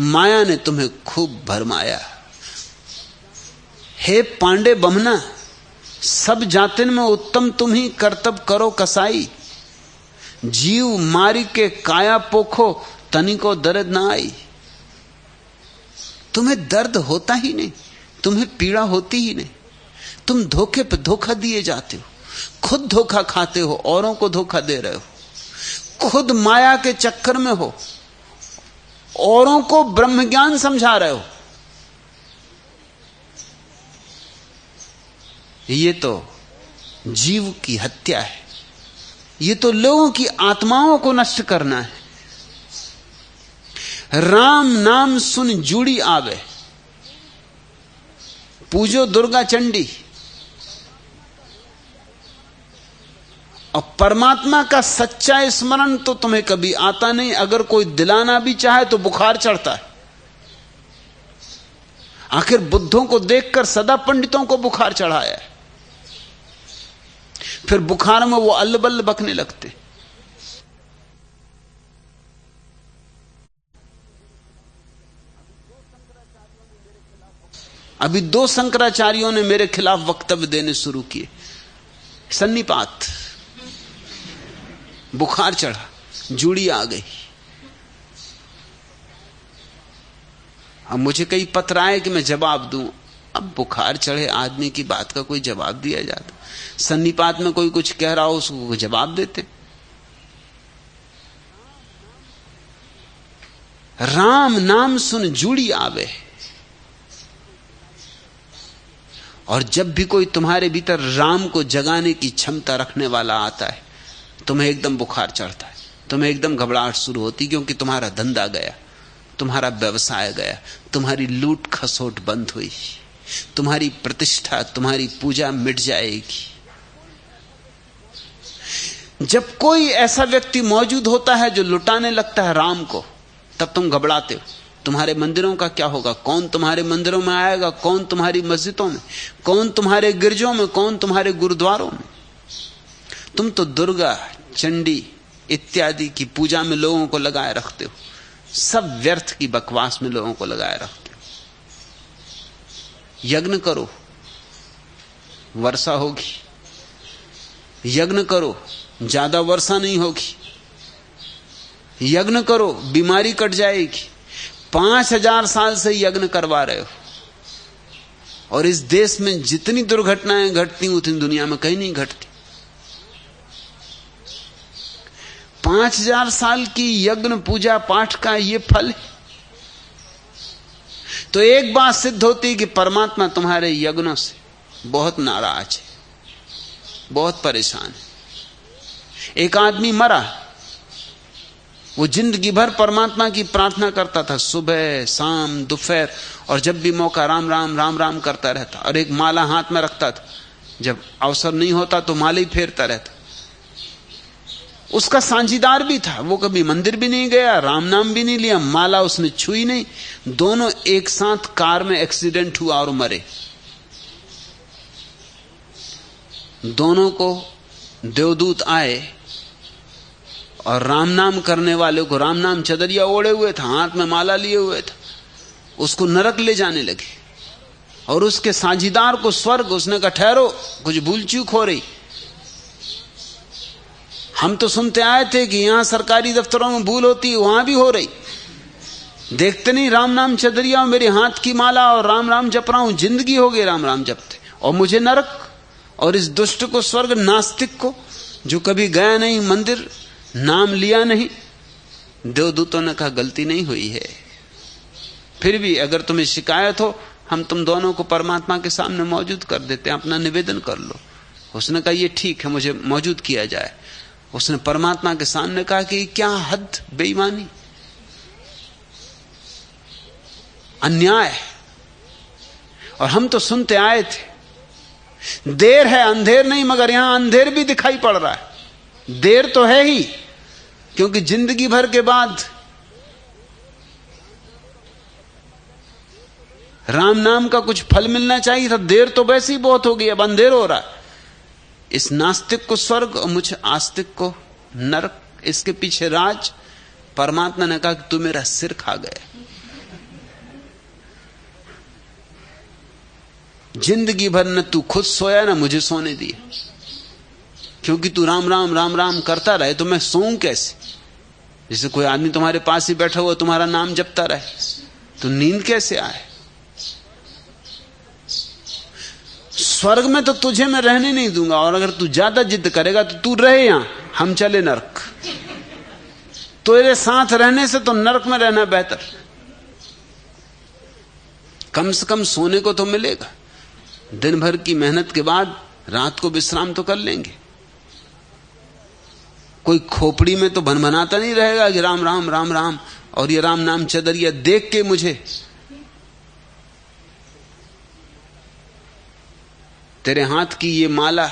माया ने तुम्हें खूब भरमाया। हे पांडे बमना, सब जातिन में उत्तम तुम ही, कर्तव्य करो कसाई। जीव मारी के काया पोखो, तनिको दर्द ना आई। तुम्हें दर्द होता ही नहीं, तुम्हें पीड़ा होती ही नहीं। तुम धोखे पे धोखा दिए जाते हो, खुद धोखा खाते हो, औरों को धोखा दे रहे हो, खुद माया के चक्कर में हो, औरों को ब्रह्म ज्ञान समझा रहे हो। ये तो जीव की हत्या है, ये तो लोगों की आत्माओं को नष्ट करना है। राम नाम सुन जुड़ी आवे, पूजो दुर्गा चंडी। और परमात्मा का सच्चा स्मरण तो तुम्हें कभी आता नहीं। अगर कोई दिलाना भी चाहे तो बुखार चढ़ता है। आखिर बुद्धों को देखकर सदा पंडितों को बुखार चढ़ाया है। फिर बुखार में वो अल्लबल्ल बकने लगते। अभी 2 शंकराचार्यों ने मेरे खिलाफ वक्तव्य देने शुरू किए। सन्निपात, बुखार चढ़ा, जूड़ी आ गई। अब मुझे कई पत्र आए कि मैं जवाब दूं। अब बुखार चढ़े आदमी की बात का कोई जवाब दिया जाता? सन्निपात में कोई कुछ कह रहा हो उसको जवाब देते। राम नाम सुन जूड़ी आवे। और जब भी कोई तुम्हारे भीतर राम को जगाने की क्षमता रखने वाला आता है, तुम्हें एकदम बुखार चढ़ता है, तुम्हें एकदम घबराहट शुरू होती, क्योंकि तुम्हारा धंधा गया, तुम्हारा व्यवसाय गया, तुम्हारी लूट खसोट बंद हुई, तुम्हारी प्रतिष्ठा, तुम्हारी पूजा मिट जाएगी। जब कोई ऐसा व्यक्ति मौजूद होता है जो लुटाने लगता है राम को, तब तुम घबराते हो। तुम्हारे मंदिरों का क्या होगा? कौन तुम्हारे मंदिरों में आएगा? कौन तुम्हारी मस्जिदों में? कौन तुम्हारे गिरजों में? कौन तुम्हारे गुरुद्वारों में? तुम तो दुर्गा, चंडी इत्यादि की पूजा में लोगों को लगाए रखते हो। सब व्यर्थ की बकवास में लोगों को लगाए रखते हो। यज्ञ करो, वर्षा होगी। यज्ञ करो, ज्यादा वर्षा नहीं होगी। यज्ञ करो, बीमारी कट जाएगी। 5000 साल से यज्ञ करवा रहे हो, और इस देश में जितनी दुर्घटनाएं घटती उतनी दुनिया में कहीं नहीं घटती। 5000 साल की यज्ञ पूजा पाठ का ये फल है। तो एक बात सिद्ध होती है कि परमात्मा तुम्हारे यज्ञों से बहुत नाराज है, बहुत परेशान है। एक आदमी मरा, वो जिंदगी भर परमात्मा की प्रार्थना करता था, सुबह शाम दोपहर, और जब भी मौका राम राम राम राम करता रहता, और एक माला हाथ में रखता था। जब अवसर नहीं होता तो माला ही फेरता रहता। उसका साझीदार भी था, वो कभी मंदिर भी नहीं गया, राम नाम भी नहीं लिया, माला उसने छुई नहीं। दोनों एक साथ कार में एक्सीडेंट हुआ और मरे। दोनों को देवदूत आए और राम नाम करने वाले को राम नाम चदरिया ओढ़े हुए था, हाथ में माला लिए हुए था, उसको नरक ले जाने लगे। और उसके साझीदार को स्वर्ग। उसने कहा ठहरो, कुछ भूल चूक हो रही। हम तो सुनते आए थे कि यहां सरकारी दफ्तरों में भूल होती है, वहां भी हो रही। देखते नहीं राम नाम चदरिया और मेरे हाथ की माला और राम राम जप रहा हूं, जिंदगी हो गई राम राम जपते, और मुझे नरक। और इस दुष्ट को स्वर्ग, नास्तिक को जो कभी गया नहीं मंदिर, नाम लिया नहीं। देवदूतों ने कहा गलती नहीं हुई है, फिर भी अगर तुम्हें शिकायत हो हम तुम दोनों को परमात्मा के सामने मौजूद कर देते हैं, अपना निवेदन कर लो। उसने कहा ये ठीक है, मुझे मौजूद किया जाए। उसने परमात्मा के सामने कहा कि क्या हद बेईमानी, अन्याय। और हम तो सुनते आए थे देर है अंधेर नहीं, मगर यहां अंधेर भी दिखाई पड़ रहा है। देर तो है ही, क्योंकि जिंदगी भर के बाद राम नाम का कुछ फल मिलना चाहिए था। देर तो वैसे ही बहुत हो गई, अब अंधेर हो रहा है। इस नास्तिक को स्वर्ग और मुझे आस्तिक को नरक, इसके पीछे राज। परमात्मा ने कहा कि तू मेरा सिर खा गया। जिंदगी भर न तू खुद सोया ना मुझे सोने दिया, क्योंकि तू राम राम राम राम करता रहे तो मैं सोऊं कैसे? जैसे कोई आदमी तुम्हारे पास ही बैठा हुआ तुम्हारा नाम जपता रहे तो नींद कैसे आए? स्वर्ग में तो तुझे मैं रहने नहीं दूंगा, और अगर तू ज्यादा जिद करेगा तो तू रहे यहां, हम चले नरक। तेरे साथ रहने से तो नरक में रहना बेहतर। कम से कम सोने को तो मिलेगा। दिन भर की मेहनत के बाद रात को विश्राम तो कर लेंगे। कोई खोपड़ी में तो भनभनाता नहीं रहेगा कि राम राम राम राम, और ये राम नाम चदरिया देख के मुझे तेरे हाथ की ये माला,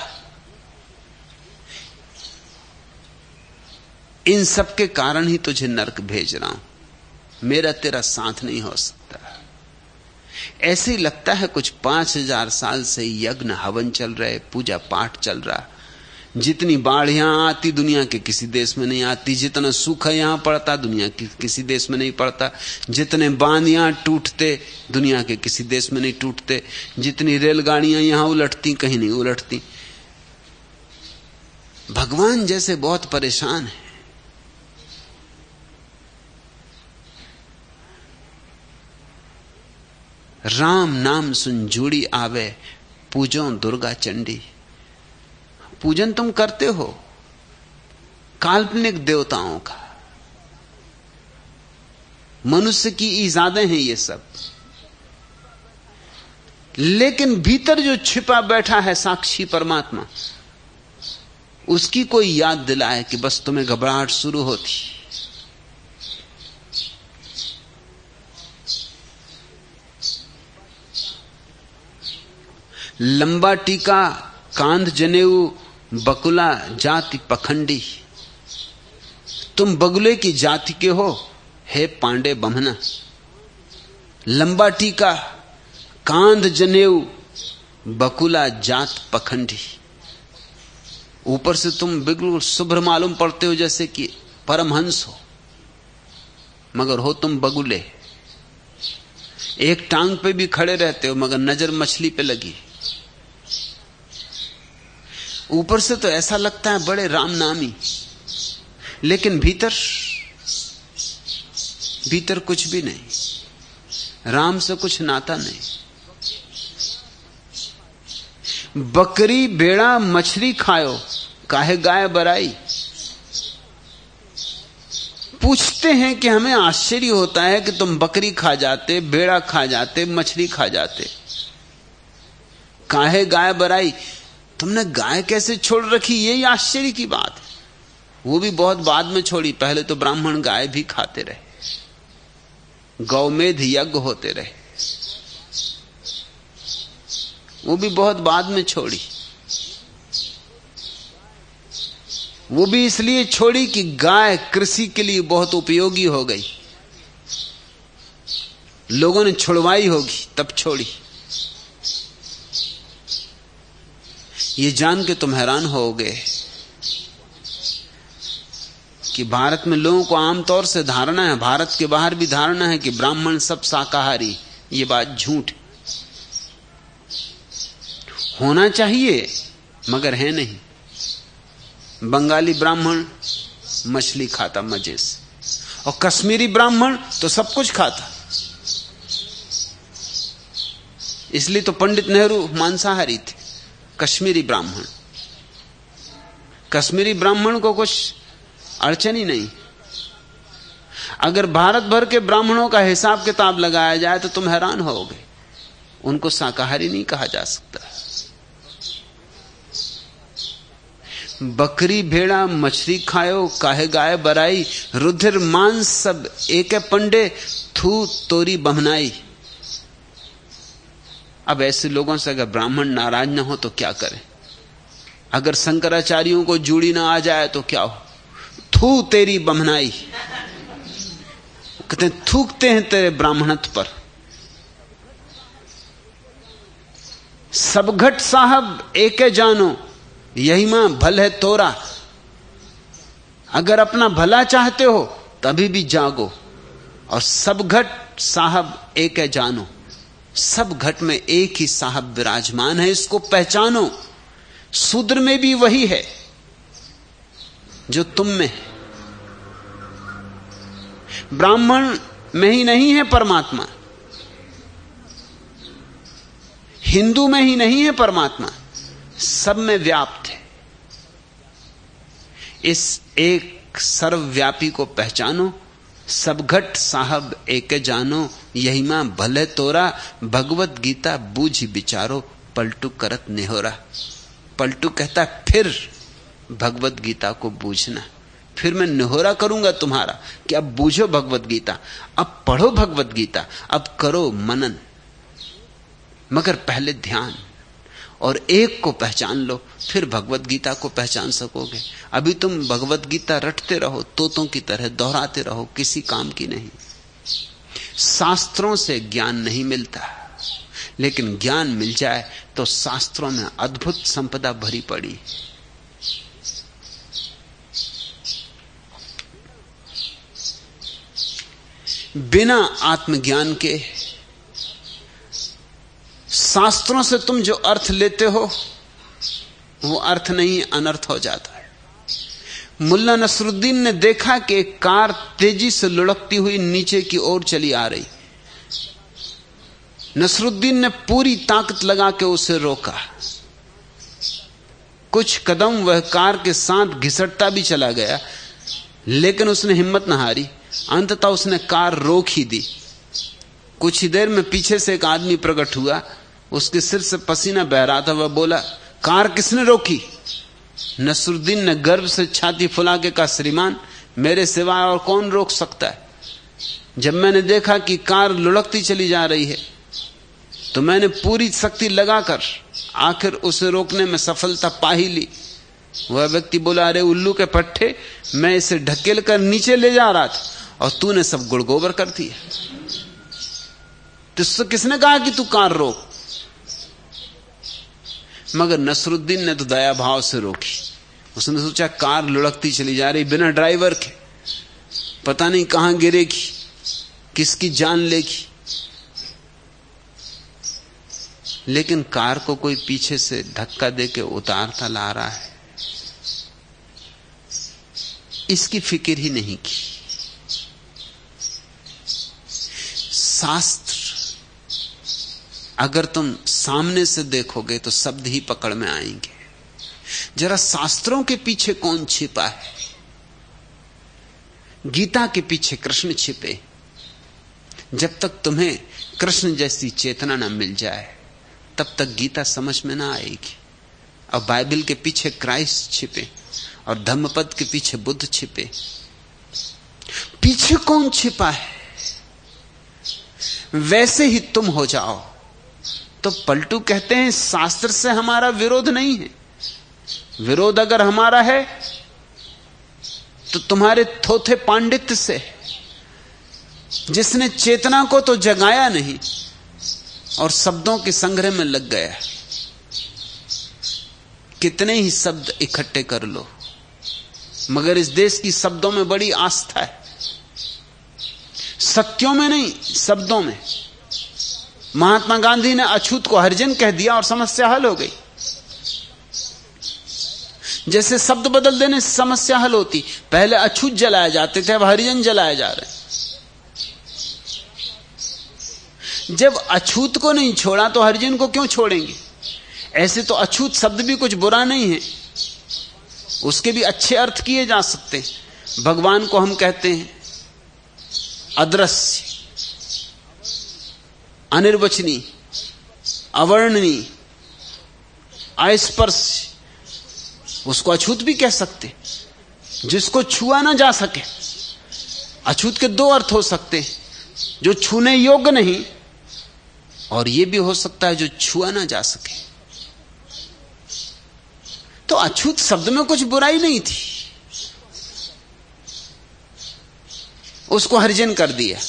इन सब के कारण ही तुझे नरक भेज रहा हूं। मेरा तेरा साथ नहीं हो सकता। ऐसे ही लगता है कुछ 5000 साल से यज्ञ हवन चल रहे, पूजा पाठ चल रहा। जितनी बाढ़ यहां आती दुनिया के किसी देश में नहीं आती, जितना सूखा यहां पड़ता दुनिया के किसी देश में नहीं पड़ता, जितने बांध यहां टूटते दुनिया के किसी देश में नहीं टूटते, जितनी रेलगाड़ियां यहां उलटती कहीं नहीं उलटती। भगवान जैसे बहुत परेशान है। राम नाम सुन जूड़ी आवे, पूजो दुर्गा चंडी। पूजन तुम करते हो काल्पनिक देवताओं का, मनुष्य की इजादें हैं ये सब, लेकिन भीतर जो छिपा बैठा है साक्षी परमात्मा, उसकी कोई याद दिलाए कि बस तुम्हें घबराहट शुरू होती। लंबा टीका कांध जनेऊ, बकुला जाति पखंडी। तुम बगुले की जाति के हो हे पांडे बमना। लंबा टीका कांध जनेऊ, बकुला जात पखंडी। ऊपर से तुम बिल्कुल शुभ्र मालूम पड़ते हो जैसे कि परमहंस हो, मगर हो तुम बगुले। एक टांग पे भी खड़े रहते हो मगर नजर मछली पे लगी। ऊपर से तो ऐसा लगता है बड़े राम नामी, लेकिन भीतर कुछ भी नहीं, राम से कुछ नाता नहीं। बकरी बेड़ा मछली खायो, काहे गाय बराई। पूछते हैं कि हमें आश्चर्य होता है कि तुम बकरी खा जाते, बेड़ा खा जाते, मछली खा जाते, काहे गाय बराई। तुमने गाय कैसे छोड़ रखी, यही आश्चर्य की बात है। वो भी बहुत बाद में छोड़ी, पहले तो ब्राह्मण गाय भी खाते रहे, गौमेध यज्ञ होते रहे, वो भी बहुत बाद में छोड़ी। वो भी इसलिए छोड़ी कि गाय कृषि के लिए बहुत उपयोगी हो गई, लोगों ने छुड़वाई होगी तब छोड़ी। ये जान के तुम हैरान होगे कि भारत में लोगों को आमतौर से धारणा है, भारत के बाहर भी धारणा है कि ब्राह्मण सब शाकाहारी। ये बात झूठ होना चाहिए मगर है नहीं। बंगाली ब्राह्मण मछली खाता मजे से, और कश्मीरी ब्राह्मण तो सब कुछ खाता। इसलिए तो पंडित नेहरू मांसाहारी थे। कश्मीरी ब्राह्मण को कुछ अड़चन ही नहीं। अगर भारत भर के ब्राह्मणों का हिसाब किताब लगाया जाए तो तुम हैरान होगे, उनको शाकाहारी नहीं कहा जा सकता। बकरी भेड़ा मछली खायो, काहे गाय बराई। रुधिर मांस सब एक पंडे, थू तोरी बहनाई। अब ऐसे लोगों से अगर ब्राह्मण नाराज ना हो तो क्या करें? अगर शंकराचार्यों को जूड़ी ना आ जाए तो क्या हो? थू तेरी बहनाई। कहते थूकते हैं तेरे ब्राह्मणत्व पर। सब घट साहब एके जानो, यही मां भल है तोरा। अगर अपना भला चाहते हो तभी भी जागो, और सब घट साहब एके जानो। सब घट में एक ही साहब विराजमान है, इसको पहचानो। शूद्र में भी वही है जो तुम में है। ब्राह्मण में ही नहीं है परमात्मा, हिंदू में ही नहीं है परमात्मा, सब में व्याप्त है। इस एक सर्वव्यापी को पहचानो। सब घट साहब एक जानो, यही मां भले तोरा। भगवत गीता बूझ विचारो, पलटू करत नेहोरा। पलटू कहता फिर भगवत गीता को बूझना, फिर मैं नेहोरा करूंगा तुम्हारा कि अब बूझो भगवत गीता, अब पढ़ो भगवत गीता, अब करो मनन, मगर पहले ध्यान। और एक को पहचान लो, फिर भगवत गीता को पहचान सकोगे। अभी तुम भगवत गीता रटते रहो, तोतों की तरह दोहराते रहो, किसी काम की नहीं। शास्त्रों से ज्ञान नहीं मिलता, लेकिन ज्ञान मिल जाए तो शास्त्रों में अद्भुत संपदा भरी पड़ी। बिना आत्मज्ञान के शास्त्रों से तुम जो अर्थ लेते हो वो अर्थ नहीं, अनर्थ हो जाता है। मुल्ला नसरुद्दीन ने देखा कि एक कार तेजी से लुढ़कती हुई नीचे की ओर चली आ रही। नसरुद्दीन ने पूरी ताकत लगा के उसे रोका। कुछ कदम वह कार के साथ घिसटता भी चला गया, लेकिन उसने हिम्मत न हारी। अंततः उसने कार रोक ही दी। कुछ ही देर में पीछे से एक आदमी प्रकट हुआ, उसके सिर से पसीना बह रहा था। वह बोला, कार किसने रोकी? नसरुद्दीन ने गर्व से छाती फुला के कहा, श्रीमान, मेरे सिवाय और कौन रोक सकता है? जब मैंने देखा कि कार लुढ़कती चली जा रही है तो मैंने पूरी शक्ति लगाकर आखिर उसे रोकने में सफलता पा ही ली। वह व्यक्ति बोला, अरे उल्लू के पट्टे, मैं इसे ढकेल कर नीचे ले जा रहा था और तूने सब गुड़गोबर कर दिया। तुझसे किसने कहा कि तू कार रोक? मगर नसरुद्दीन ने तो दया भाव से रोकी। उसने सोचा कार लुढ़कती चली जा रही बिना ड्राइवर के, पता नहीं कहां गिरेगी, किसकी जान लेगी। लेकिन कार को कोई पीछे से धक्का देके उतारता ला रहा है, इसकी फिक्र ही नहीं की। शास्त्र अगर तुम सामने से देखोगे तो शब्द ही पकड़ में आएंगे। जरा शास्त्रों के पीछे कौन छिपा है? गीता के पीछे कृष्ण छिपे। जब तक तुम्हें कृष्ण जैसी चेतना न मिल जाए तब तक गीता समझ में ना आएगी। और बाइबल के पीछे क्राइस्ट छिपे और धम्मपद के पीछे बुद्ध छिपे। पीछे कौन छिपा है? वैसे ही तुम हो जाओ। तो पलटू कहते हैं शास्त्र से हमारा विरोध नहीं है। विरोध अगर हमारा है तो तुम्हारे थोथे पांडित्य से, जिसने चेतना को तो जगाया नहीं और शब्दों के संग्रह में लग गया। कितने ही शब्द इकट्ठे कर लो, मगर इस देश की शब्दों में बड़ी आस्था है, सत्यों में नहीं, शब्दों में। महात्मा गांधी ने अछूत को हरिजन कह दिया और समस्या हल हो गई। जैसे शब्द बदल देने से समस्या हल होती। पहले अछूत जलाए जाते थे, अब हरिजन जलाए जा रहे हैं। जब अछूत को नहीं छोड़ा तो हरिजन को क्यों छोड़ेंगे? ऐसे तो अछूत शब्द भी कुछ बुरा नहीं है, उसके भी अच्छे अर्थ किए जा सकते हैं। भगवान को हम कहते हैं अदृश्य, अनिर्वचनीय, अवर्णनीय, अस्पर्श, उसको अछूत भी कह सकते, जिसको छुआ ना जा सके। अछूत के दो अर्थ हो सकते हैं, जो छूने योग्य नहीं, और यह भी हो सकता है जो छुआ ना जा सके। तो अछूत शब्द में कुछ बुराई नहीं थी, उसको हरिजन कर दिया,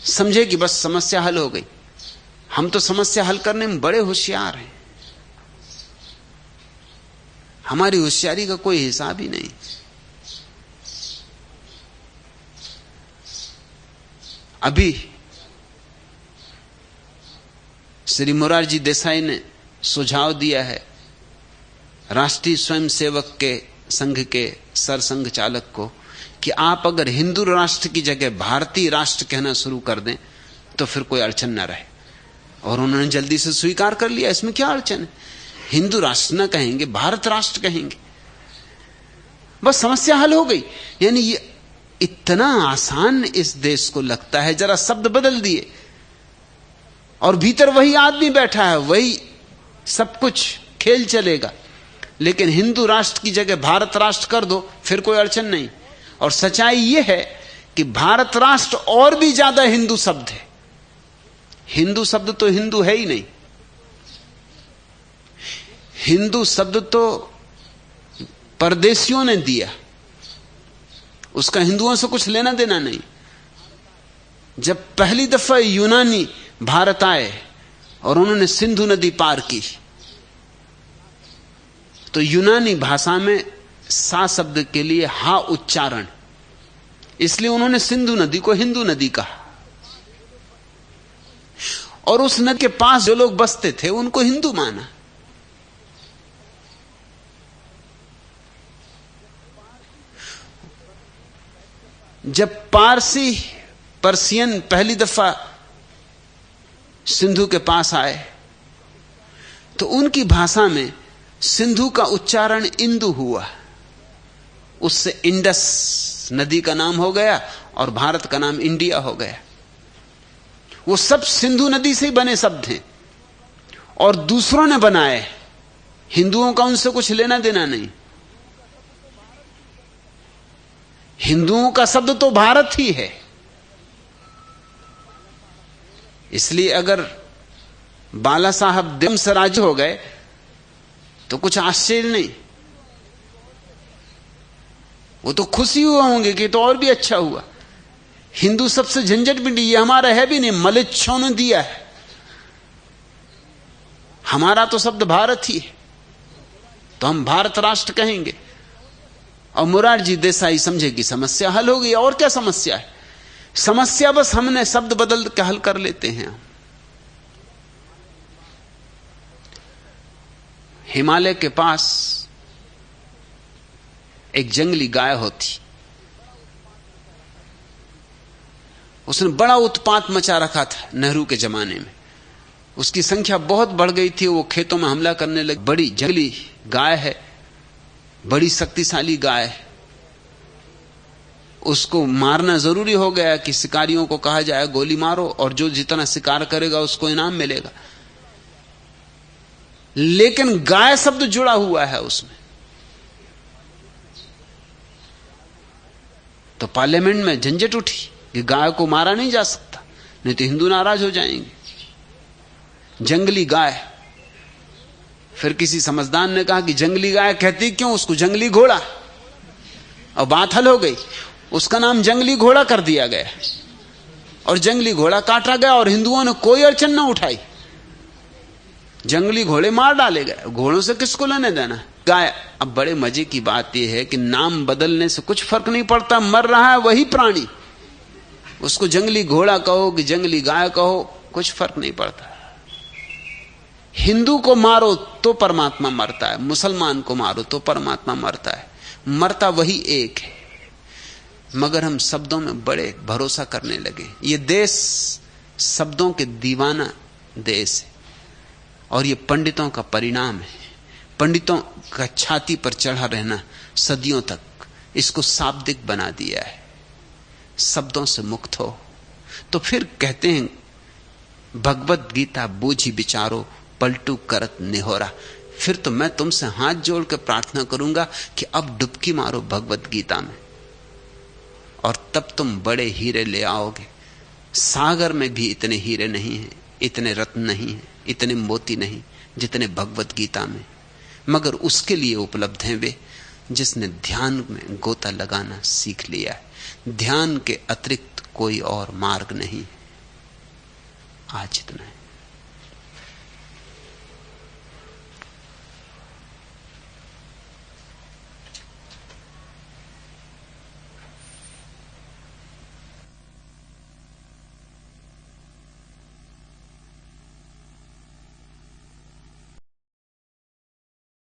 समझे कि बस समस्या हल हो गई। हम तो समस्या हल करने में बड़े होशियार हैं, हमारी होशियारी का कोई हिसाब ही नहीं। अभी श्री मोरारजी देसाई ने सुझाव दिया है राष्ट्रीय स्वयंसेवक के संघ के सरसंघ चालक को कि आप अगर हिंदू राष्ट्र की जगह भारतीय राष्ट्र कहना शुरू कर दें तो फिर कोई अड़चन न रहे। और उन्होंने जल्दी से स्वीकार कर लिया, इसमें क्या अड़चन है? हिंदू राष्ट्र न कहेंगे, भारत राष्ट्र कहेंगे, बस समस्या हल हो गई। यानी ये इतना आसान इस देश को लगता है, जरा शब्द बदल दिए और भीतर वही आदमी बैठा है, वही सब कुछ खेल चलेगा। लेकिन हिंदू राष्ट्र की जगह भारत राष्ट्र कर दो, फिर कोई अड़चन नहीं। और सच्चाई यह है कि भारत राष्ट्र और भी ज्यादा हिंदू शब्द है। हिंदू शब्द तो हिंदू है ही नहीं, हिंदू शब्द तो परदेशियों ने दिया, उसका हिंदुओं से कुछ लेना देना नहीं। जब पहली दफा यूनानी भारत आए और उन्होंने सिंधु नदी पार की, तो यूनानी भाषा में सा शब्द के लिए हा उच्चारण, इसलिए उन्होंने सिंधु नदी को हिंदू नदी कहा। और उस नदी के पास जो लोग बसते थे उनको हिंदू माना। जब पारसी पर्शियन पहली दफा सिंधु के पास आए तो उनकी भाषा में सिंधु का उच्चारण इंदु हुआ, उससे इंडस नदी का नाम हो गया और भारत का नाम इंडिया हो गया। वो सब सिंधु नदी से ही बने शब्द हैं और दूसरों ने बनाए, हिंदुओं का उनसे कुछ लेना देना नहीं। हिंदुओं का शब्द तो भारत ही है। इसलिए अगर बाला साहब देम से राजी हो गए तो कुछ आश्चर्य नहीं, वो तो खुशी हुए होंगे कि तो और भी अच्छा हुआ। हिंदू सबसे झंझट भी नहीं, ये हमारा है भी नहीं, मलिच्छों ने दिया है। हमारा तो शब्द भारत ही है, तो हम भारत राष्ट्र कहेंगे और मुरारजी देसाई समझे कि समस्या हल हो गई। और क्या समस्या है? समस्या बस हमने शब्द बदल के हल कर लेते हैं। हिमालय के पास एक जंगली गाय होती, उसने बड़ा उत्पात मचा रखा था नेहरू के जमाने में। उसकी संख्या बहुत बढ़ गई थी, वो खेतों में हमला करने लगी। बड़ी जंगली गाय है, बड़ी शक्तिशाली गाय है, उसको मारना जरूरी हो गया कि शिकारियों को कहा जाए गोली मारो और जो जितना शिकार करेगा उसको इनाम मिलेगा। लेकिन गाय शब्द जुड़ा हुआ है उसमें, तो पार्लियामेंट में झंझट उठी कि गाय को मारा नहीं जा सकता, नहीं तो हिंदू नाराज हो जाएंगे। जंगली गाय। फिर किसी समझदार ने कहा कि जंगली गाय कहती क्यों, उसको जंगली घोड़ा, और बात हल हो गई। उसका नाम जंगली घोड़ा कर दिया गया और जंगली घोड़ा काटा गया और हिंदुओं ने कोई अड़चन ना उठाई। जंगली घोड़े मार डाले गए, घोड़ों से किसको लेने देना गाय। अब बड़े मजे की बात यह है कि नाम बदलने से कुछ फर्क नहीं पड़ता, मर रहा है वही प्राणी, उसको जंगली घोड़ा कहो कि जंगली गाय कहो, कुछ फर्क नहीं पड़ता। हिंदू को मारो तो परमात्मा मरता है, मुसलमान को मारो तो परमात्मा मरता है, मरता वही एक है। मगर हम शब्दों में बड़े भरोसा करने लगे। ये देश शब्दों के दीवाना देश है और ये पंडितों का परिणाम है। पंडितों का छाती पर चढ़ा रहना सदियों तक इसको शाब्दिक बना दिया है। शब्दों से मुक्त हो तो फिर कहते हैं भगवत गीता बूझी विचारो पलटू करत निहोरा। फिर तो मैं तुमसे हाथ जोड़ के प्रार्थना करूंगा कि अब डुबकी मारो भगवत गीता में और तब तुम बड़े हीरे ले आओगे। सागर में भी इतने हीरे नहीं हैं, इतने रत्न नहीं हैं, इतने मोती नहीं जितने भगवत गीता में। मगर उसके लिए उपलब्ध हैं वे जिसने ध्यान में गोता लगाना सीख लिया है। ध्यान के अतिरिक्त कोई और मार्ग नहीं। आज इतना है।